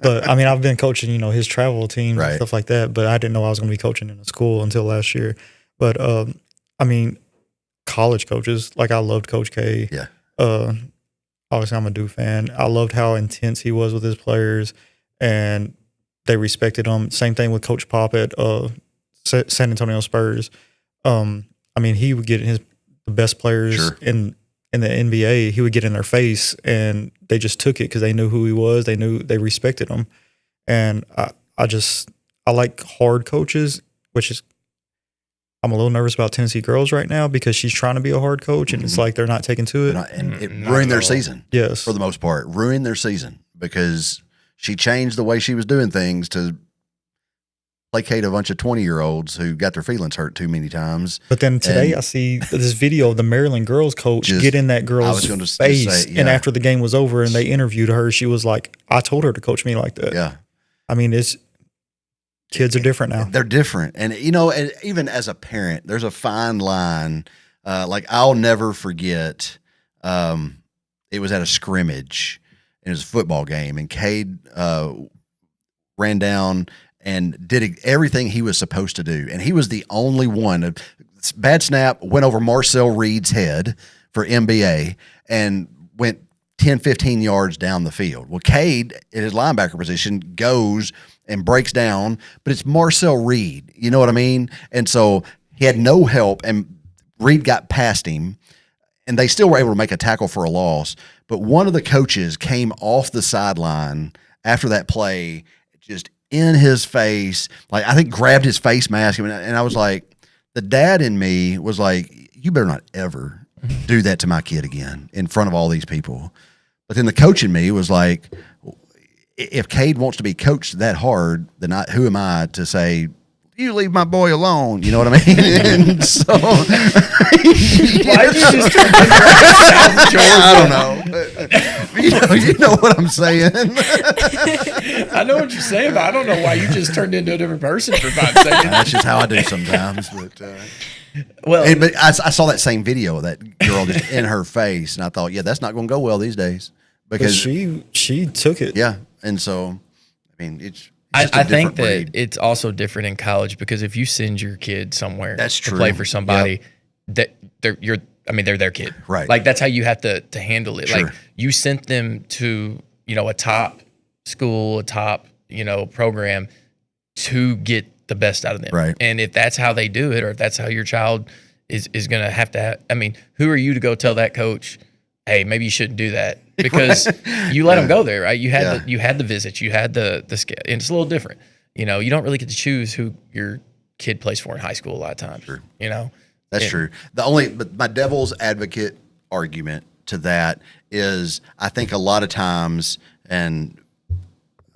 But I mean, I've been coaching, his travel teams and stuff like that, but I didn't know I was going to be coaching in a school until last year. But I mean, college coaches, like I loved Coach K. Yeah. Obviously I'm a Duke fan. I loved how intense he was with his players and they respected him. Same thing with Coach Pop at San Antonio Spurs. I mean, he would get the best players in the NBA. He would get in their face, and they just took it because they knew who he was. They respected him, and I like hard coaches. Which is, I'm a little nervous about Tennessee girls right now because she's trying to be a hard coach, and it's like they're not taking to it, and it ruined their season. Yes, for the most part, ruined their season because she changed the way she was doing things to placate a bunch of 20-year-olds who got their feelings hurt too many times. But then today I see this video of the Maryland girls coach get in that girl's face. And after the game was over and they interviewed her, she was like, I told her to coach me like that. Yeah. I mean, kids are different now. They're different. And, and even as a parent, there's a fine line. Like I'll never forget, it was at a scrimmage. It was a football game. And Cade ran down and did everything he was supposed to do. And he was the only one. Bad snap went over Marcel Reed's head for NBA and went 10, 15 yards down the field. Well, Cade, in his linebacker position, goes and breaks down, but it's Marcel Reed. You know what I mean? And so he had no help, and Reed got past him, and they still were able to make a tackle for a loss. But one of the coaches came off the sideline after that play, just in his face, like I think grabbed his face mask, and I was like, the dad in me was like, you better not ever do that to my kid again in front of all these people. But then the coach in me was like, if Cade wants to be coached that hard, then who am I to say, you leave my boy alone? You know what I mean? And so, why did you just turn South Georgia? I don't know. You know what I'm saying. I know what you're saying, but I don't know why you just turned into a different person for 5 seconds. That's just how I do sometimes. But but I saw that same video of that girl just in her face, and I thought, that's not going to go well these days because she took it. Yeah, and so I mean, it's. I think that it's also different in college because if you send your kid somewhere to play for somebody, that they're their kid, right? Like that's how you have to handle it. Sure. Like you sent them to a top school, a top program to get the best out of them, right? And if that's how they do it, or if that's how your child is going to have to, who are you to go tell that coach, hey, maybe you shouldn't do that? Because you let them go there, right? You had the visits, you had the scale, and it's a little different. You don't really get to choose who your kid plays for in high school a lot of times. Sure. That's true. But my devil's advocate argument to that is I think a lot of times, and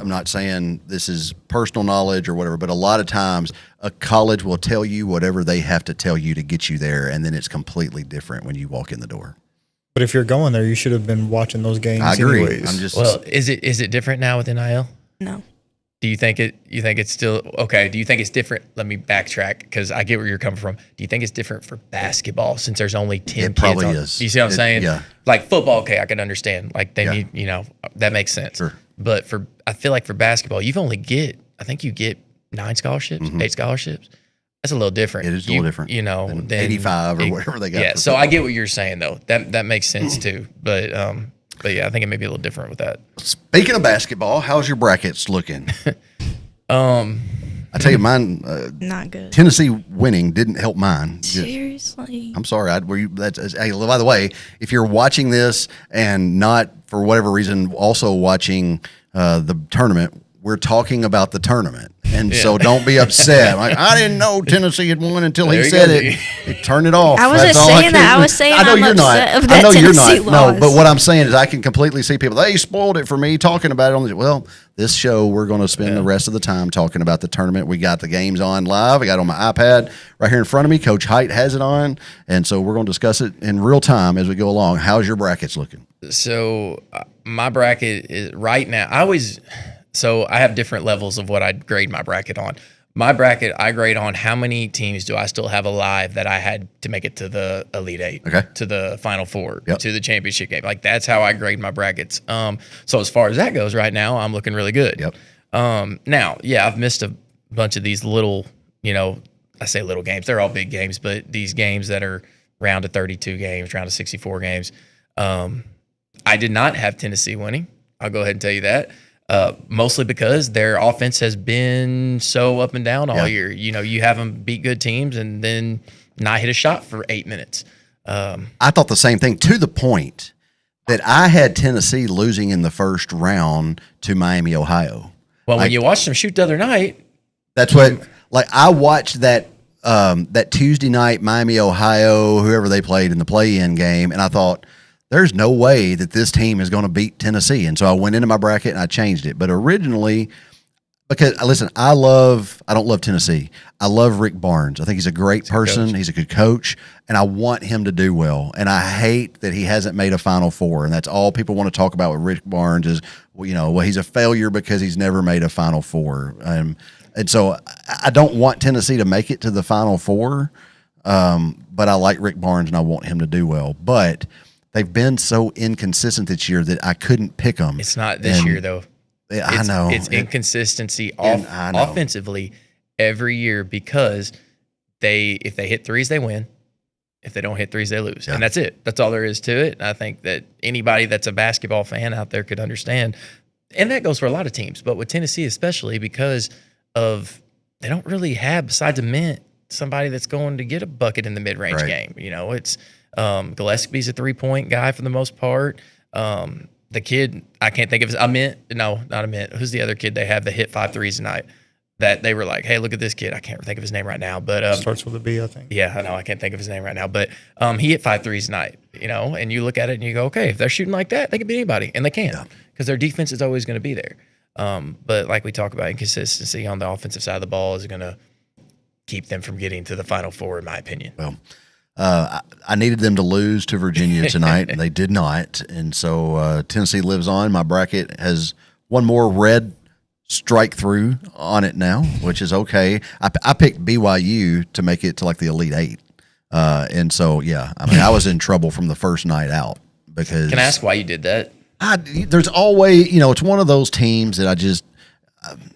I'm not saying this is personal knowledge or whatever, but a lot of times a college will tell you whatever they have to tell you to get you there, and then it's completely different when you walk in the door. But if you're going there, you should have been watching those games. I agree. Anyways. Well, is it different now with NIL? No. Do you think it's still okay? Do you think it's different? Let me backtrack because I get where you're coming from. Do you think it's different for basketball since there's only 10 It kids? probably is. You see what I'm saying? Yeah. Like football, okay, I can understand. Like they Yeah. need, that makes sense. Sure. But I feel like for basketball, I think you get 9 scholarships, 8 scholarships. That's a little different. It is a little different. Than 85 or whatever they got. Yeah. for So I football. get what you're saying though. That makes sense too. But yeah, I think it may be a little different with that. Speaking of basketball, how's your brackets looking? I tell you, mine. Not good. Tennessee winning didn't help mine. Seriously. I'm sorry. Hey, by the way, if you're watching this and not for whatever reason also watching the tournament, we're talking about the tournament, and so don't be upset. Like, I didn't know Tennessee had won until he said it. Turn it off. I wasn't That's all saying that. I was saying I know I'm you're upset not. of that I know you're Tennessee not. loss. No, but what I'm saying is I can completely see people. They spoiled it for me talking about it on the. Well, this show we're going to spend the rest of the time talking about the tournament. We got the games on live. I got it on my iPad right here in front of me. Coach Height has it on, and so we're going to discuss it in real time as we go along. How's your brackets looking? So my bracket is right now. So I have different levels of what I grade my bracket on. My bracket, I grade on how many teams do I still have alive that I had to make it to the Elite Eight, to the Final Four, to the championship game. Like that's how I grade my brackets. So as far as that goes, right now I'm looking really good. Now, I've missed a bunch of these little, I say little games. They're all big games, but these games that are round of 32 games, round of 64 games. I did not have Tennessee winning. I'll go ahead and tell you that. Mostly because their offense has been so up and down all year. You have them beat good teams and then not hit a shot for 8 minutes. I thought the same thing to the point that I had Tennessee losing in the first round to Miami, Ohio. Well, when you watched them shoot the other night, that's what. Like I watched that Tuesday night Miami, Ohio, whoever they played in the play-in game, and I thought, there's no way that this team is going to beat Tennessee. And so I went into my bracket and I changed it. But originally, because listen, I don't love Tennessee. I love Rick Barnes. I think he's a great person. He's a good coach, and I want him to do well. And I hate that he hasn't made a Final Four. And that's all people want to talk about with Rick Barnes is, he's a failure because he's never made a Final Four. And so I don't want Tennessee to make it to the Final Four. But I like Rick Barnes and I want him to do well. But they've been so inconsistent this year that I couldn't pick them. It's not this year, though. I know. It's inconsistency offensively every year because if they hit threes, they win. If they don't hit threes, they lose. And that's it. That's all there is to it. And I think that anybody that's a basketball fan out there could understand. And that goes for a lot of teams. But with Tennessee especially because they don't really have, besides a Mint, somebody that's going to get a bucket in the mid-range game. It's Gillespie's a 3-point guy for the most part. The kid, I can't think of not a Mint. Who's the other kid they have that hit 5 threes tonight? That they were like, hey, look at this kid. I can't think of his name right now, but starts with a B, I think. Yeah, I know. I can't think of his name right now, but he hit 5 threes tonight. And you look at it and you go, okay, if they're shooting like that, they can beat anybody, and they can because their defense is always going to be there. But like we talk about, inconsistency on the offensive side of the ball is going to keep them from getting to the Final Four, in my opinion. Well, I needed them to lose to Virginia tonight, and they did not. And so Tennessee lives on. My bracket has one more red strike through on it now, which is okay. I picked BYU to make it to like the Elite Eight. And so, I was in trouble from the first night out because. Can I ask why you did that? There's always, it's one of those teams that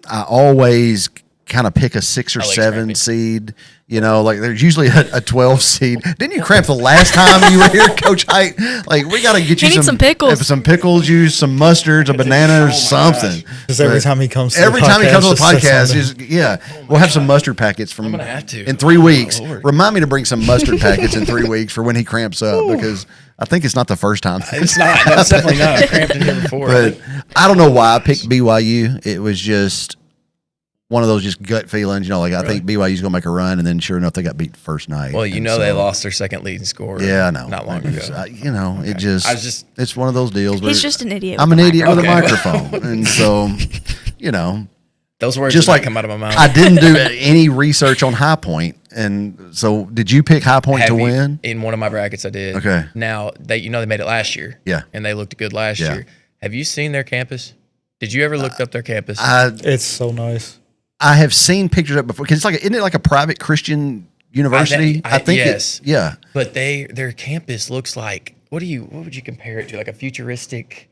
I always kind of pick a 6 or 7 seed. Like there's usually a 12 seed. Didn't you cramp the last time you were here, Coach Height? Like we got to get you some pickles. Some pickles, use some mustards, a banana, or something. Just every time he comes. Every time he comes on the podcast, we'll have some mustard packets from. I'm gonna have to in 3 weeks. Lord. Remind me to bring some mustard packets in 3 weeks for when he cramps up because I think it's not the first time. It's not. That's definitely not. I cramped in here before. But I don't know why I picked BYU. It was just one of those just gut feelings, I think BYU's going to make a run, and then sure enough, they got beat first night. Well, they lost their second leading scorer. Yeah, I know. Not long ago. It just, it's one of those deals. He's just an idiot. I'm an idiot with a microphone. And so, Those words just did not like come out of my mouth. I didn't do any research on High Point, and so did you pick High Point to win? In one of my brackets, I did. Okay. Now they made it last year. Yeah. And they looked good last Yeah. year. Have you seen their campus? Did you ever look up their campus? It's so nice. I have seen pictures of it before because isn't it like a private Christian university? I think yes. yeah. But their campus looks like what would you compare it to? Like a futuristic.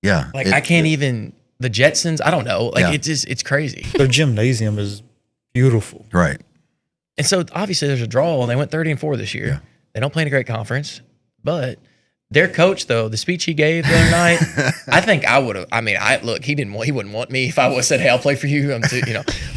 Yeah. Like I can't even the Jetsons. I don't know. Like Yeah. it's crazy. Their gymnasium is beautiful. Right. And so obviously there's a draw, and they went 30-4 this year. Yeah. They don't play in a great conference, but their coach though, the speech he gave the other night, I think I would have. I mean, he wouldn't want me if I would have said, "Hey, I'll play for you."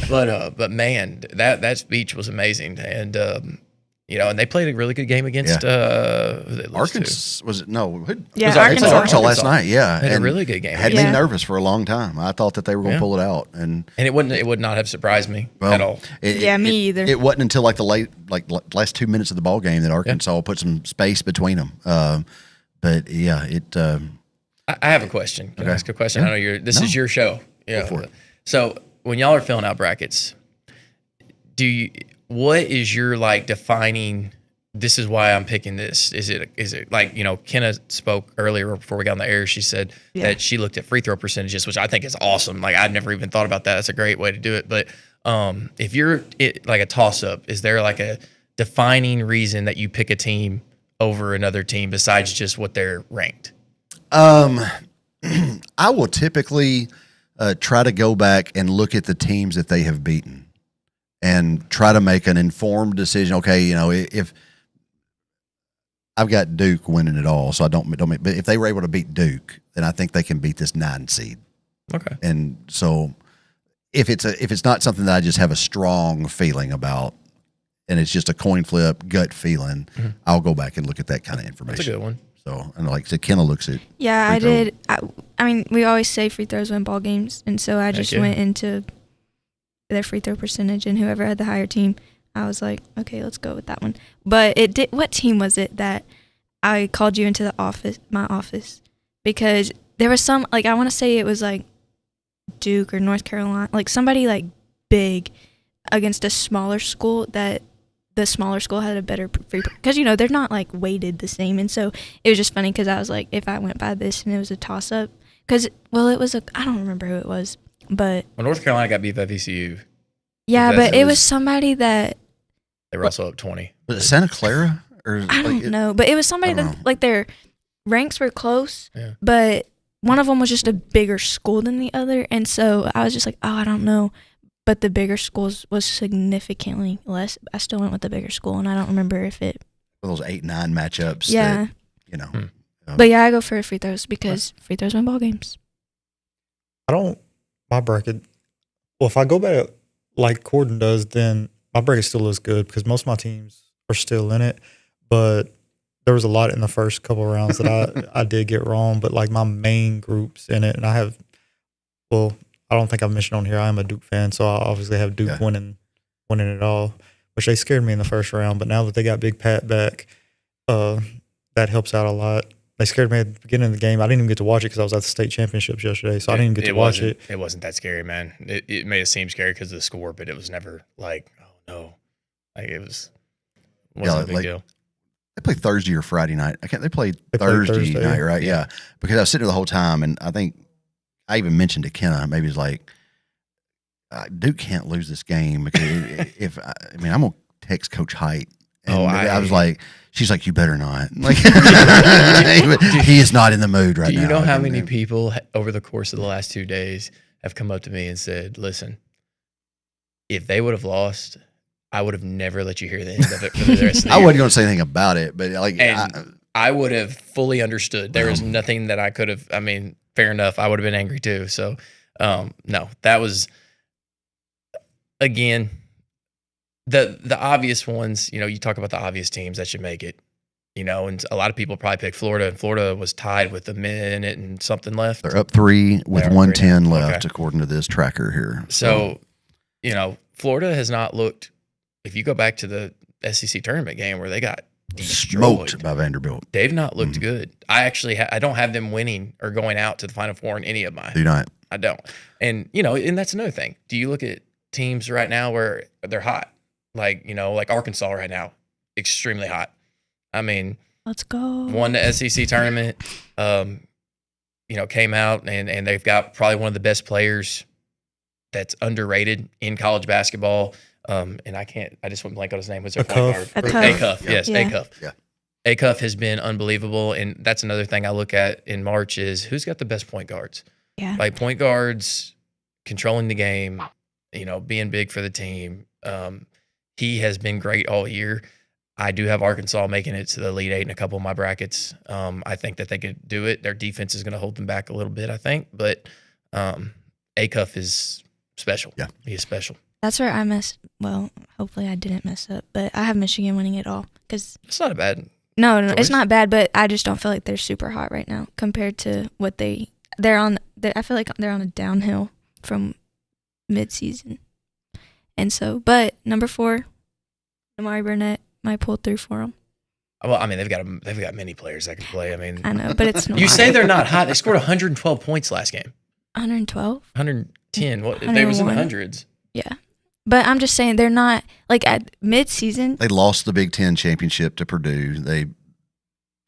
But man, that speech was amazing, and and they played a really good game against Arkansas. Was it no? Yeah, was Arkansas last night. Yeah, They had a and really good game. Had Yeah. me nervous for a long time. I thought that they were going to Yeah. pull it out, and And it would not have surprised me well, at all. Me either. It wasn't until like the last 2 minutes of the ball game that Arkansas put some space between them. But yeah, I have a question. Can I ask a question? Yeah. I know this is your show. Yeah. for it. So when y'all are filling out brackets, what is your like defining? This is why I'm picking this. Is it like Kenna spoke earlier before we got on the air? She said that she looked at free throw percentages, which I think is awesome. Like I've never even thought about that. That's a great way to do it. But if you're like a toss up, is there like a defining reason that you pick a team over another team besides just what they're ranked? I will typically try to go back and look at the teams that they have beaten and try to make an informed decision. Okay, if I've got Duke winning it all, so I don't. But if they were able to beat Duke, then I think they can beat this 9 seed. Okay. And so, if it's not something that I just have a strong feeling about, and it's just a coin flip, gut feeling, I'll go back and look at that kind of information. That's a good one. So, and like I said, Kenna looks at. Yeah, I free throw. did. I mean, we always say free throws win ball games, and so I just went into their free throw percentage, and whoever had the higher team, I was like, okay, let's go with that one. But it did. What team was it that I called you into my office, because there was some, like, I want to say it was like Duke or North Carolina, like somebody like big against a smaller school, that the smaller school had a better free, because they're not like weighted the same. And so it was just funny because I was like, if I went by this and it was a toss up, because it was I don't remember who it was, but Well, North Carolina got beat by VCU. yeah, but it was somebody that They were also up 20. Was it Santa Clara or I don't know, but it was somebody I don't that know. like their ranks were close, Yeah. but one of them was just a bigger school than the other, and so I was just like, oh, I don't know. But the bigger schools was significantly less. I still went with the bigger school, and I don't remember if it. those 8-9 matchups? Yeah. That, But yeah, I go for free throws because free throws win ball games. My bracket, well, if I go back like Corden does, then my bracket still looks good because most of my teams are still in it. But there was a lot in the first couple of rounds that I did get wrong. But like my main group's in it, and I don't think I've mentioned on here, I am a Duke fan, so I obviously have Duke winning it all, which they scared me in the first round. But now that they got Big Pat back, that helps out a lot. They scared me at the beginning of the game. I didn't even get to watch it because I was at the state championships yesterday, so I didn't even get to watch it. It wasn't that scary, man. It made it seem scary because of the score, but it was never like, oh no, like wasn't a big deal. They play Thursday or Friday night. They played They played Thursday Thursday. night, right? Yeah. Because I was sitting there the whole time, and I think I even mentioned to Kenna, maybe it's like, Duke can't lose this game because I'm going to text Coach Height. And I was like, she's like, you better not. Like, he is not in the mood right now. Do you know how many people over the course of the last 2 days have come up to me and said, listen, if they would have lost, I would have never let you hear the end of it for the rest of the year. I wasn't going to say anything about it, but like, I would have fully understood. There was nothing that I could have. I mean, fair enough. I would have been angry too. So, no, that was again the obvious ones. You talk about the obvious teams that should make it. And a lot of people probably picked Florida, and Florida was tied with a minute and something left. they're up 3 with They are 110 3 now. left, Okay. according to this tracker here. So, Florida has not looked. If you go back to the SEC tournament game where they got smoked by Vanderbilt. They've not looked good. I actually I don't have them winning or going out to the Final Four in any of mine. Do not. I don't. And, and that's another thing. Do you look at teams right now where they're hot? Like Arkansas right now, extremely hot. I mean, let's go. Won the SEC tournament, came out and they've got probably one of the best players that's underrated in college basketball. And I just went blank on his name. What's their point guard? Acuff. Yes, Yeah. Acuff. Yeah. Acuff has been unbelievable. And that's another thing I look at in March is who's got the best point guards? Yeah. Like point guards, controlling the game, being big for the team. He has been great all year. I do have Arkansas making it to the Elite Eight in a couple of my brackets. I think that they could do it. Their defense is going to hold them back a little bit, I think. But Acuff is special. Yeah. He is special. That's where I messed. Well, hopefully I didn't mess up, but I have Michigan winning it all because It's not a bad. no, choice. it's not bad, but I just don't feel like they're super hot right now compared to what they're on. I feel like they're on a downhill from mid-season, and so. But number 4, Amari Burnett might pull through for them. Well, I mean, they've got many players that can play. I mean, I know, but it's not. you say they're not hot. They scored 112 points last game. 112. 110. What? They was in the 101. hundreds. Yeah, but I'm just saying they're not like at mid-season. They lost the Big Ten championship to Purdue. They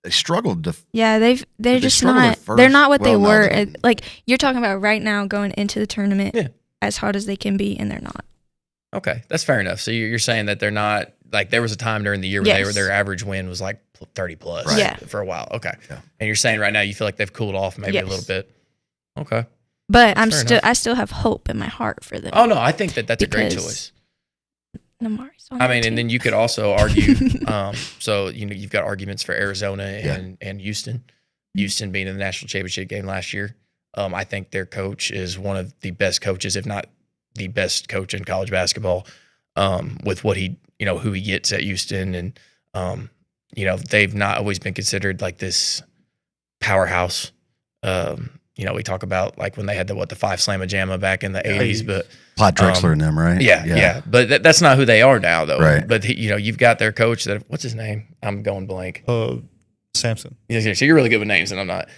struggled to. Yeah, they're just struggled not. at first. They're not what they Well, no, were. they- Like you're talking about right now, going into the tournament Yeah. as hard as they can be, and they're not. Okay, that's fair enough. So you're saying that they're not like there was a time during the year where Yes. their average win was like 30 plus Right. Yeah. for a while. Okay, Yeah. and you're saying right now you feel like they've cooled off maybe a Yes. little bit. Okay. But Fair I still have hope in my heart for them. Oh no, I think that's a great Because choice. Amari's on I the mean, team. and then you could also argue. So you've got arguments for Arizona Yeah. and Houston. Houston being in the national championship game last year. I think their coach is one of the best coaches, if not the best coach in college basketball. With what who he gets at Houston, and they've not always been considered like this powerhouse. We talk about like when they had the 5 Slamma Jamma back in the 80s, but Clyde Drexler and them, right? yeah. But that's not who they are now, though. Right. But you've got their coach that what's his name? I'm going blank. Samson. Yeah, so you're really good with names, and I'm not.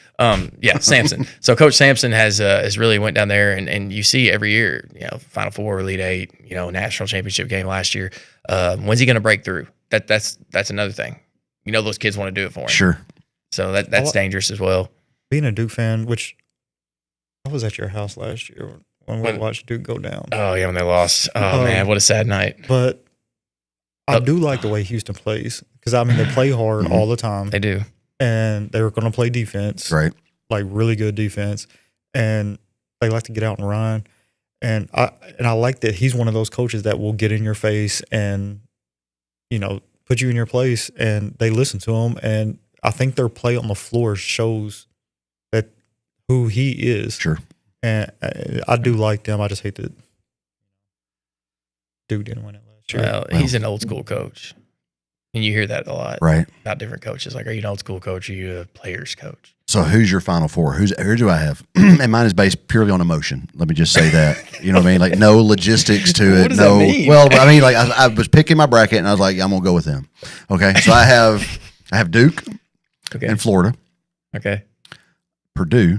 Sampson. So Coach Sampson has really went down there, and you see every year, Final Four, Elite Eight, national championship game last year. When's he going to break through? That's another thing. Those kids want to do it for him. Sure. So that's dangerous as well. Being a Duke fan, which I was at your house last year when we watched Duke go down. Oh yeah, when they lost. Oh man, what a sad night. But I do like the way Houston plays because they play hard all the time. They do. And they were going to play defense, Right. like really good defense, and they like to get out and run. And I like that he's one of those coaches that will get in your face and put you in your place, and they listen to him. And I think their play on the floor shows that who he is. Sure. And I do like them. I just hate that Duke didn't win it last year. Well, he's an old school coach, and you hear that a lot. Right. About different coaches. Like, are you an old school coach? Or are you a players coach? So who's your Final Four? Who do I have? And mine is based purely on emotion. Let me just say that. You know what I mean? Like no logistics to What it. does No. that mean? Well, I mean, like I was picking my bracket and I was like, I'm gonna go with them. Okay. So I have Duke Okay. and Florida, Okay. Purdue,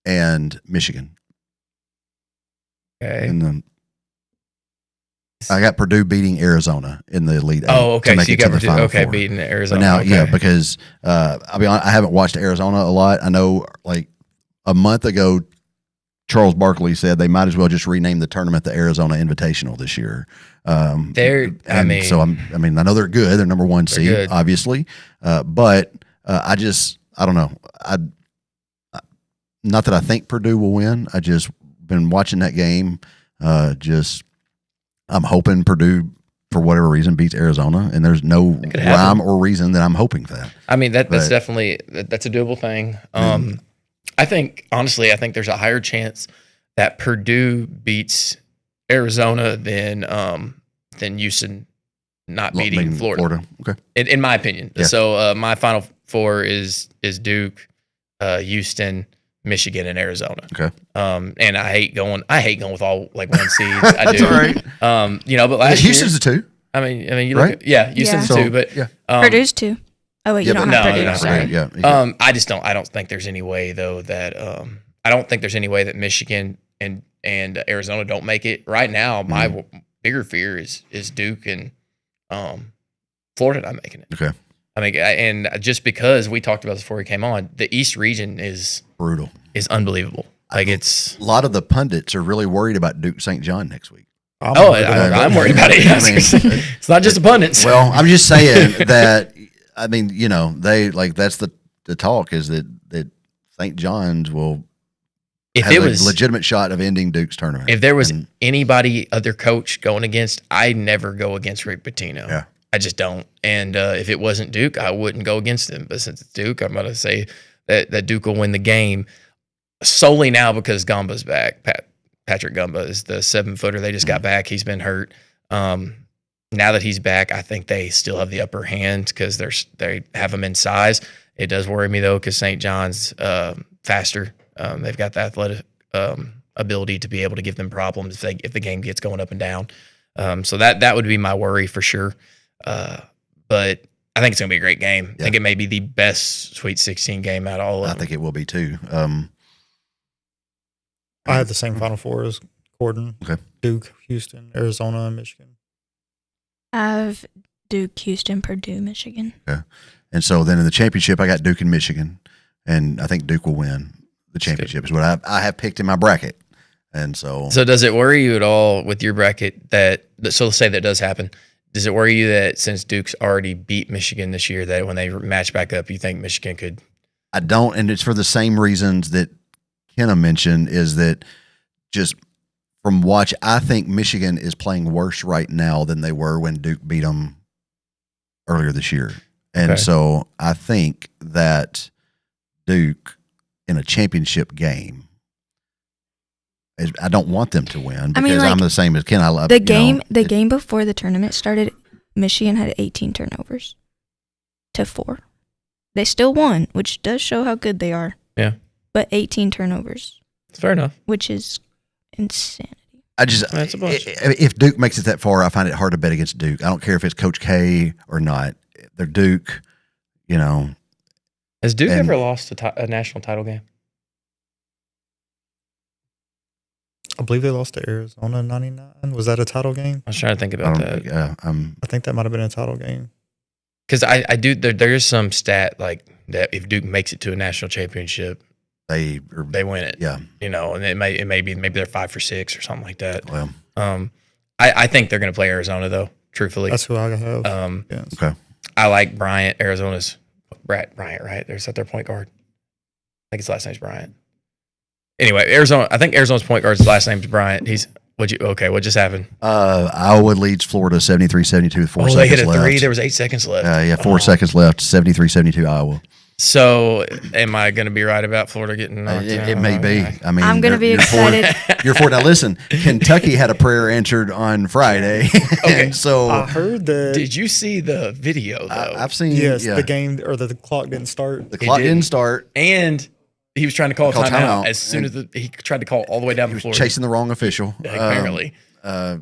and Michigan. Okay. And then I got Purdue beating Arizona in the Elite Eight. Oh, okay. to make So you it to got the Purdue. Final Okay, Four. beating But Arizona. now, okay. yeah, because I'll be honest, I haven't watched Arizona a lot. I know, like a month ago, Charles Barkley said they might as well just rename the tournament the Arizona Invitational this year. I know they're good. They're number 1 seed, good. obviously. But I don't know. Not that I think Purdue will win. I just been watching that game. I'm hoping Purdue, for whatever reason, beats Arizona, and there's no could happen. rhyme or reason that I'm hoping that. I mean, that's But- definitely that's a doable thing. I think honestly, there's a higher chance that Purdue beats Arizona than Houston not beating Florida. Okay. In my opinion. Yeah. So my Final Four is Duke, Houston, Michigan, and Arizona. Okay. And I hate going with all like 1 seeds. I That's do. all right. But last Houston's year, the 2. I mean, you look Right? at, Houston's So, 2, but yeah. Purdue's 2. Oh wait, you don't have Purdue. no, Sorry. Yeah. I don't think there's any way though that I don't think there's any way that Michigan and Arizona don't make it. Right now, my bigger fear is Duke and Florida not making it. Okay. I mean, and just because we talked about this before we came on, the East region is Brutal. is unbelievable. Like it's A lot of the pundits are really worried about Duke St. John next week. I'm worried about it. I mean, It's not just the pundits. Well, I'm just saying that. I mean, they that's the talk is that St. John's will if have it a was legitimate shot of ending Duke's tournament. if there was And- anybody other coach going against, I never go against Rick Pitino. Yeah. I just don't. And if it wasn't Duke, I wouldn't go against him. But since it's Duke, I'm going to say that Duke will win the game solely now because Gumba's back. Patrick Gumba is the 7-footer. They just got back. He's been hurt. Now that he's back, I think they still have the upper hand because they have him in size. It does worry me though because St. John's faster. They've got the athletic ability to be able to give them problems if the game gets going up and down. So that would be my worry for sure. But I think it's going to be a great game. Yeah. I think it may be the best Sweet 16 game out of all of them. I think it will be too. I had the same Final Four as Gordon. Okay. Duke, Houston, Arizona, and Michigan. I have Duke, Houston, Purdue, Michigan. And so then in the championship, I got Duke and Michigan, and I think Duke will win the championship. Is what I have picked in my bracket. And so does it worry you at all with your bracket so let's say that does happen. Does it worry you that since Duke's already beat Michigan this year, that when they match back up, you think Michigan could? I don't, and it's for the same reasons that Kenna mentioned, is that just from watch, I think Michigan is playing worse right now than they were when Duke beat them earlier this year. And so I think that Duke in a championship game, I don't want them to win because I'm the same as Ken. I love the game before the tournament started. Michigan had 18 turnovers to 4. They still won, which does show how good they are. Yeah, but 18 turnovers. It's fair enough. Which is insanity. That's a bunch. If Duke makes it that far, I find it hard to bet against Duke. I don't care if it's Coach K or not. They're Duke, Has Duke ever lost a national title game? I believe they lost to Arizona in 99. Was that a title game? I was trying to think about that. I think that might have been a title game. Because I do. There's some stat like that. If Duke makes it to a national championship, they win it. Yeah, and it may be maybe they're 5 for 6 or something like that. Well, I think they're going to play Arizona though. Truthfully, that's who I have. Yes. Okay. I like Bryant. Arizona's Bryant, right? There's their point guard. I think his last name's Bryant. Anyway, Arizona. I think Arizona's point guard's last name's Bryant. What just happened? Iowa leads Florida 73-72 with 4 seconds left. They hit a 3. There was 8 seconds left. 4 seconds left. 73-72 Iowa. So, am I going to be right about Florida getting knocked out? It may be. I mean, I'm going to be excited. You're for it. Now, listen, Kentucky had a prayer answered on Friday. Okay. So I heard that. Did you see the video, though? I've seen. Yes, yeah. the game or the clock didn't start. The clock didn't start. And he was trying to call a timeout as soon and as he tried to call all the way down the floor. Chasing the wrong official. Apparently. But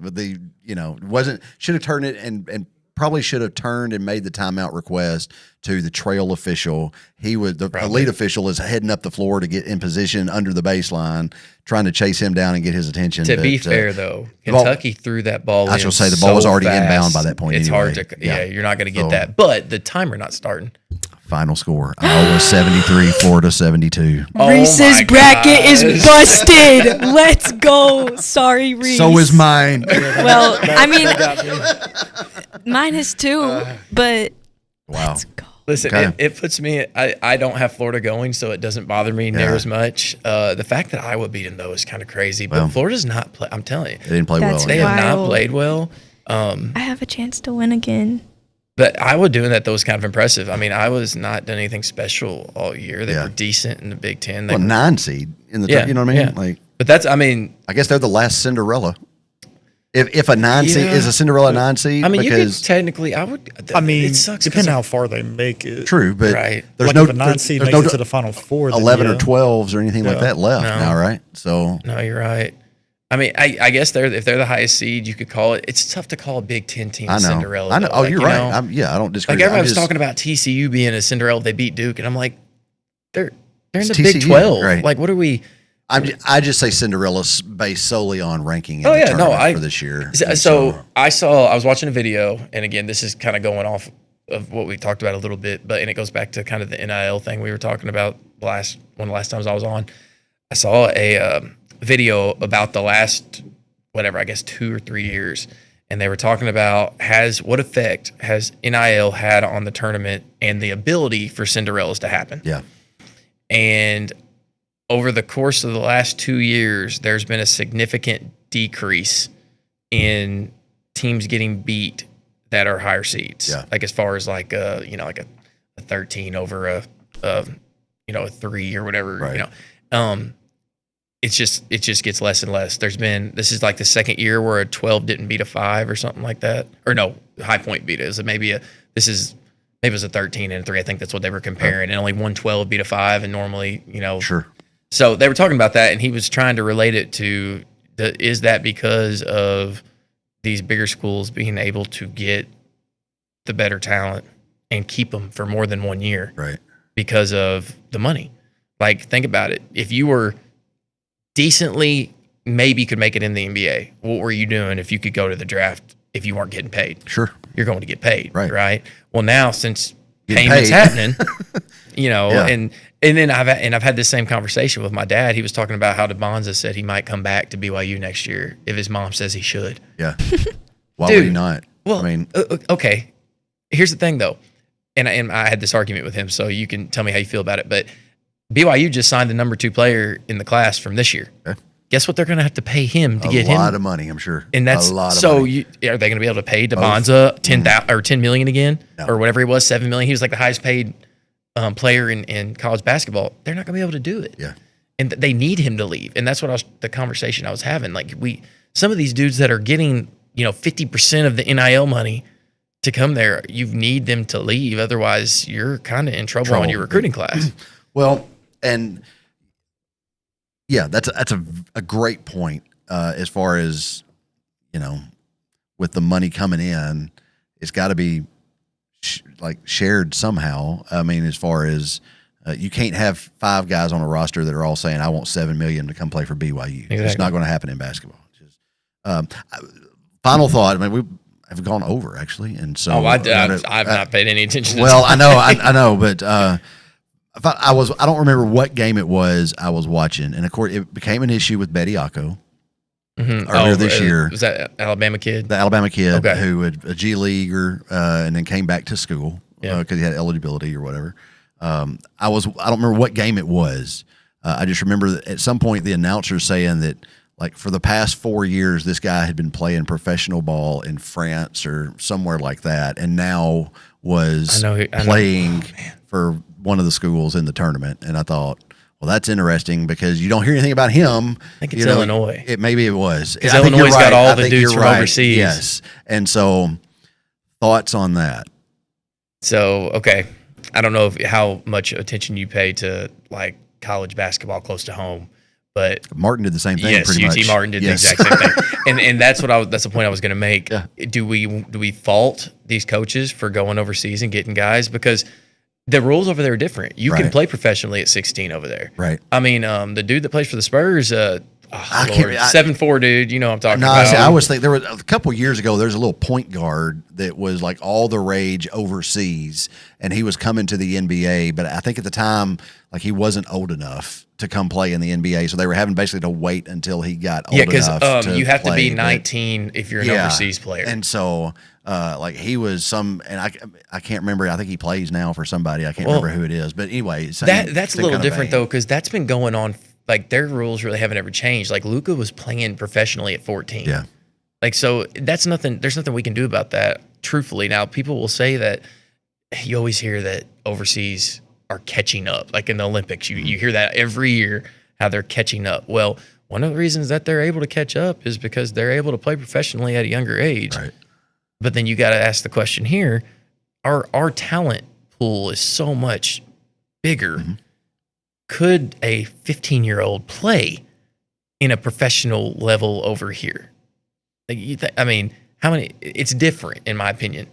should have turned it and probably should have turned and made the timeout request to the trail official. Elite official is heading up the floor to get in position under the baseline, trying to chase him down and get his attention. To be fair, though, Kentucky threw that ball in. I shall say the ball was already inbound by that point. It's anyway. hard to, you're not going to get that. But the timer not starting. Final score: Iowa 73, Florida 72. Reese's bracket is busted. Let's go. Sorry, Reese. So is mine. Well, I mean, mine is too, but wow. Let's go. Listen, it puts me. I don't have Florida going, so it doesn't bother me near as much. The fact that Iowa beat them though is kind of crazy. But Florida's not play. I'm telling you, they didn't play well. That's They have not played well. I have a chance to win again. But Iowa doing that though was kind of impressive. I mean, Iowa's not done anything special all year. They were decent in the Big Ten. They were 9 seed in the you know what I mean? Yeah. Like, but that's I guess they're the last Cinderella. If a 9 seed is a Cinderella 9 seed, I mean, because you could technically, it sucks depending how far they make it. True, but there's like no if a 9 seed makes it to the Final Four. 11 or 12s or anything like that left now, right? So no, you're right. I mean, I guess if they're the highest seed, you could call it. It's tough to call a Big Ten team I know. Cinderella. I know. Though. Oh, Like, you're you right. know, I don't disagree. like everyone was talking about TCU being a Cinderella if they beat Duke, and I'm like, they're in the Big TCU, 12. right. Like, what are we? I just say Cinderella's based solely on ranking in Oh, the yeah, no, tournament for this year. And So I was watching a video, and again, this is kind of going off of what we talked about a little bit, and it goes back to kind of the NIL thing we were talking about one of the last times I was on. I saw a video about the last, whatever, I guess 2 or 3 years, and they were talking about what effect has NIL had on the tournament and the ability for Cinderellas to happen. Yeah. And over the course of the last 2 years, there's been a significant decrease in teams getting beat that are higher seeds. Yeah. Like as far as like a 13 over a 3 or whatever. Right. It just gets less and less. This is like the second year where a 12 didn't beat a 5 or something like that. Or no, High Point beat it. Maybe it was a 13 and a 3. I think that's what they were comparing. And only one 12 beat a 5, and normally, Sure. So they were talking about that, and he was trying to relate it to is that because of these bigger schools being able to get the better talent and keep them for more than 1 year, Right. because of the money. Like, think about it. If you were decently, maybe could make it in the NBA, what were you doing if you could go to the draft if you weren't getting paid? Sure. You're going to get paid, Right. right? Well, now since Getting payment's paid. happening, Yeah. and then I've had this same conversation with my dad. He was talking about how DeBonza said he might come back to BYU next year if his mom says he should. Yeah. Why Dude, would he not? Well, I mean, okay. Here's the thing, though, and I had this argument with him, so you can tell me how you feel about it. But BYU just signed the number 2 player in the class from this year. Okay. Guess what they're going to have to pay him to get a him? lot of money, I'm sure. And that's a lot of so. money. Are they going to be able to pay DeBonza $10 million again, No. or whatever he was, $7 million? He was like the highest paid player in college basketball. They're not going to be able to do it. Yeah. And they need him to leave. And that's what the conversation I was having. Like some of these dudes that are getting 50% of the NIL money to come there, you need them to leave. Otherwise, you're kind of in trouble on your recruiting class. Well, and yeah, that's a great point as far as, with the money coming in, it's got to be shared somehow. I mean, as far as you can't have 5 guys on a roster that are all saying, I want $7 million to come play for BYU. Exactly. It's not going to happen in basketball. Final thought. I mean, we have gone over actually. And so I've not paid any attention to well, I know, but I don't remember what game it was I was watching, and of course it became an issue with Betty Acco earlier this year. Was that Alabama kid? The Alabama kid Okay. who had a G Leaguer and then came back to school because he had eligibility or whatever. I don't remember what game it was. I just remember that at some point the announcer saying that, like, for the past 4 years, this guy had been playing professional ball in France or somewhere like that, and now was playing for one of the schools in the tournament. And I thought, well, that's interesting because you don't hear anything about him. I think it's Illinois. Maybe it was. Because Illinois got all the dudes from overseas. Yes. And so, thoughts on that? So, okay. I don't know how much attention you pay to, like, college basketball close to home. But Martin did the same thing. Yes, pretty UT much. Martin did the exact same thing, and that's the point I was going to make. Yeah. Do we fault these coaches for going overseas and getting guys because the rules over there are different? You can play professionally at 16 over there. Right. I mean, the dude that plays for the Spurs, 7'4" dude. You know what I'm talking No, about. I was thinking there was a couple years ago. There's a little point guard that was like all the rage overseas, and he was coming to the NBA. But I think at the time, like, he wasn't old enough to come play in the NBA, so they were having basically to wait until he got old enough. Yeah, because you have play, to be 19 if you're an overseas player. And so, like, he was and I can't remember. I think he plays now for somebody. I can't remember who it is. But anyway, that's a little different though, because that's been going on. Like, their rules really haven't ever changed. Like, Luka was playing professionally at 14. Yeah. Like, so that's nothing. There's nothing we can do about that. Truthfully, now people will say that you always hear that overseas are catching up. Like in the Olympics, you hear that every year how they're catching up. Well, one of the reasons that they're able to catch up is because they're able to play professionally at a younger age. Right. But then you got to ask the question here: our talent pool is so much bigger. Mm-hmm. Could a 15-year-old play in a professional level over here? Like, I mean, how many? It's different, in my opinion.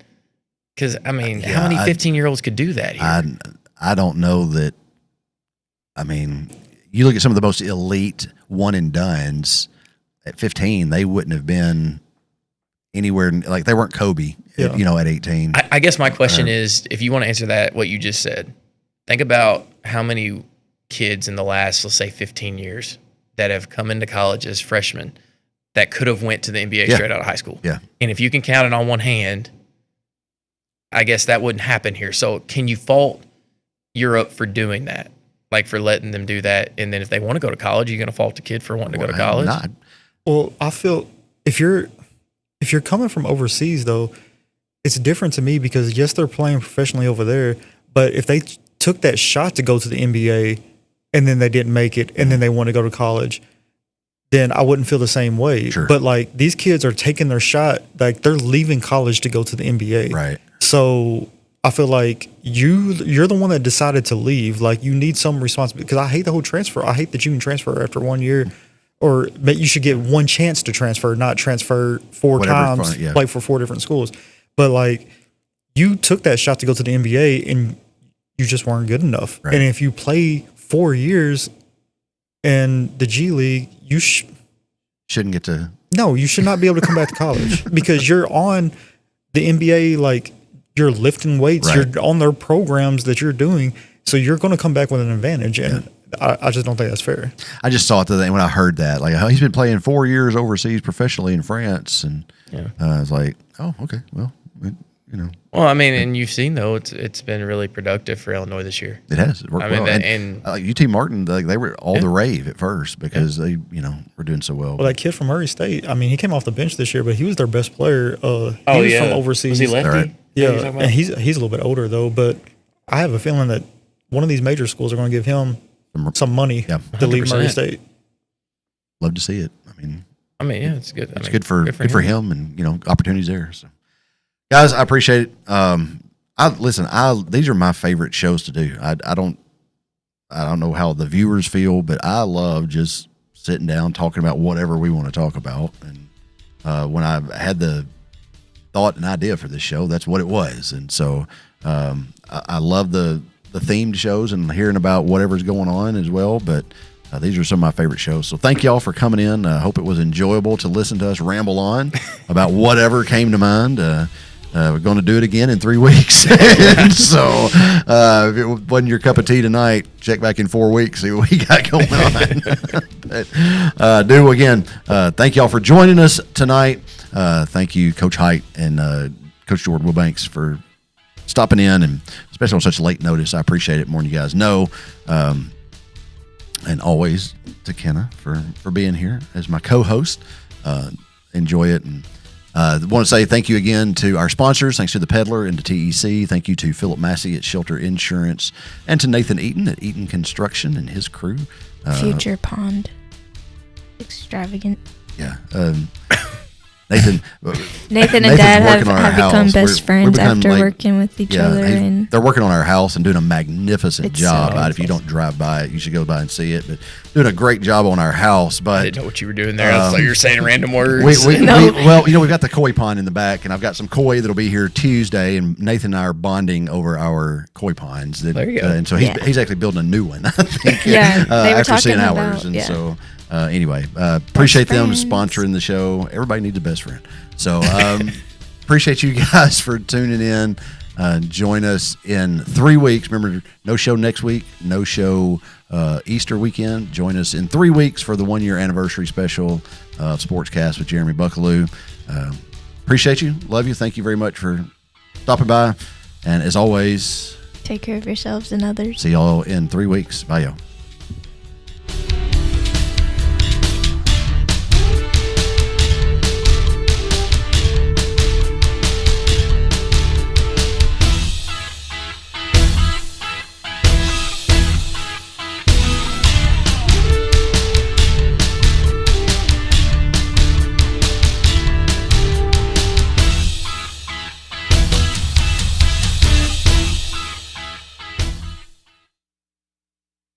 Because, I mean, how many 15-year-olds could do that here? I don't know that. I mean, you look at some of the most elite one-and-dones at 15, they wouldn't have been anywhere, like they weren't Kobe, you know, at 18. I guess my question is, if you want to answer that, what you just said, think about how many kids in the last, let's say, 15 years that have come into college as freshmen that could have went to the NBA straight out of high school. Yeah. And if you can count it on one hand, I guess that wouldn't happen here. So can you fault Europe for doing that? Like for letting them do that? And then if they want to go to college, are you going to fault the kid for wanting to go to college? Not. Well, I feel if you're coming from overseas, though, it's different to me because, yes, they're playing professionally over there, but if they took that shot to go to the NBA and then they didn't make it and then they want to go to college, then I wouldn't feel the same way. Sure. But, like, these kids are taking their shot. Like, they're leaving college to go to the NBA. Right. So I feel like you're the one that decided to leave. Like, you need some responsibility because I hate the whole transfer. I hate that you can transfer after 1 year. Or but you should get one chance to transfer, not transfer four times, play for 4 different schools. But, like, you took that shot to go to the NBA and you just weren't good enough. Right. And if you play 4 years in the G League, you shouldn't get to. No, you should not be able to come back to college because you're on the NBA, like, you're lifting weights, you're on their programs that you're doing. So you're going to come back with an advantage. And I just don't think that's fair. I just saw it today when I heard that. Like, he's been playing 4 years overseas professionally in France. And I was like, oh, okay, well, you know. Well, I mean, and you've seen, though, it's been really productive for Illinois this year. It has. It worked well. And UT Martin, they were all the rave at first because they, you know, were doing so well. Well, that kid from Murray State, I mean, he came off the bench this year, but he was their best player. He was from overseas. Was he lefty? Right. Yeah, and he's a little bit older, though. But I have a feeling that one of these major schools are going to give him some money to leave Murray State. Love to see it. I mean, yeah, it's good. It's good for him, and, you know, opportunities there. So, guys, I appreciate it. These are my favorite shows to do. I don't know how the viewers feel, but I love just sitting down talking about whatever we want to talk about. And when I had the thought and idea for this show, that's what it was. And so I love the themed shows and hearing about whatever's going on as well. But these are some of my favorite shows. So thank y'all for coming in. I hope it was enjoyable to listen to us ramble on about whatever came to mind. We're going to do it again in 3 weeks. And so if it wasn't your cup of tea tonight, check back in 4 weeks, see what we got going on. But, thank y'all for joining us tonight. Thank you, Coach Height and Coach Jordan Wilbanks, for stopping in, and especially on such late notice. I appreciate it more than you guys know. And always to Kenna for being here as my co-host. Enjoy it. And I want to say thank you again to our sponsors. Thanks to the Peddler and to TEC. Thank you to Philip Massey at Shelter Insurance and to Nathan Eaton at Eaton Construction and his crew. Future Pond. Extravagant. Yeah. Nathan and Dad have become best friends after working with each other. And they're working on our house and doing a magnificent job. So if you don't drive by it, you should go by and see it. But doing a great job on our house. But I didn't know what you were doing there. I thought you were saying random words. Well, you know, we've got the koi pond in the back, and I've got some koi that'll be here Tuesday, and Nathan and I are bonding over our koi ponds. There you go. And so he's actually building a new one, I think. Yeah, they were after seeing talking ours. about, And so anyway, appreciate them sponsoring the show. Everybody needs a best friend. So appreciate you guys for tuning in. Join us in 3 weeks. Remember, no show next week, no show Easter weekend. Join us in 3 weeks for the 1 year anniversary special of SportsCast with Jeremy Buckelew. Appreciate you. Love you. Thank you very much for stopping by. And as always, take care of yourselves and others. See y'all in 3 weeks. Bye, y'all.